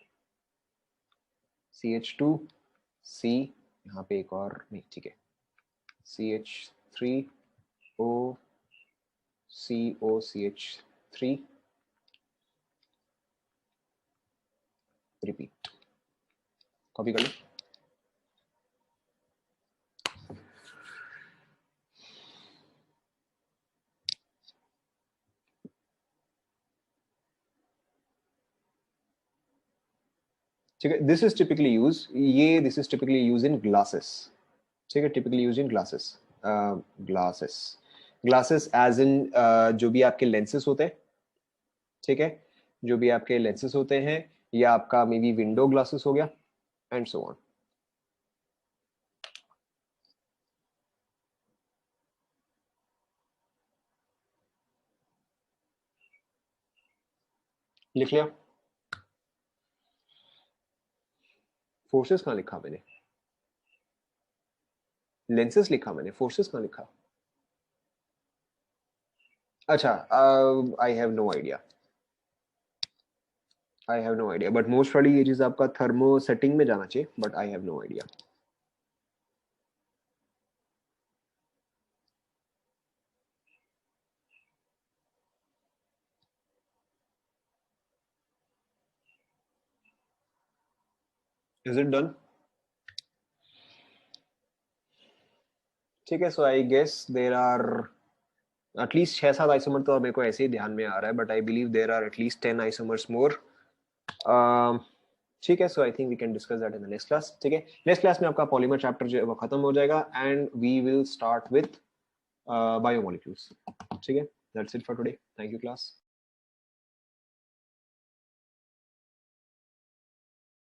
Speaker 1: CH2 C, यहाँ पे एक और नहीं, ठीक है, CH3O COCH3, रिपीट। कॉपी कर लो। ठीक है, this is typically use in glasses, ठीक है, typically use in glasses, glasses, glasses as in जो भी आपके लेंसेस होते हैं, ठीक है, जो भी आपके लेंसेस होते हैं, या आपका मे बी विंडो ग्लासेस हो गया, एंड सो ऑन। लिख लिया? फोर्सेस कहाँ लिखा मैंने? लेंसेस लिखा मैंने, फोर्सेस कहाँ लिखा? अच्छा, I have no idea, I have no idea, but most probably ये चीज आपका थर्मो सेटिंग में जाना चाहिए, बट आई हैव नो आइडिया। Is it done? ठीक है। So I guess there are at least 6-7 isomer तो मेरे को ऐसे ही ध्यान में आ रहा है, but I believe there are at least 10 isomers more. ठीक है। So I think we can discuss that in the next class, ठीक है। नेक्स्ट क्लास में आपका पॉलीमर चैप्टर जो है वो खत्म हो जाएगा, and we will start with biomolecules, ठीक है। That's it for today, thank you class.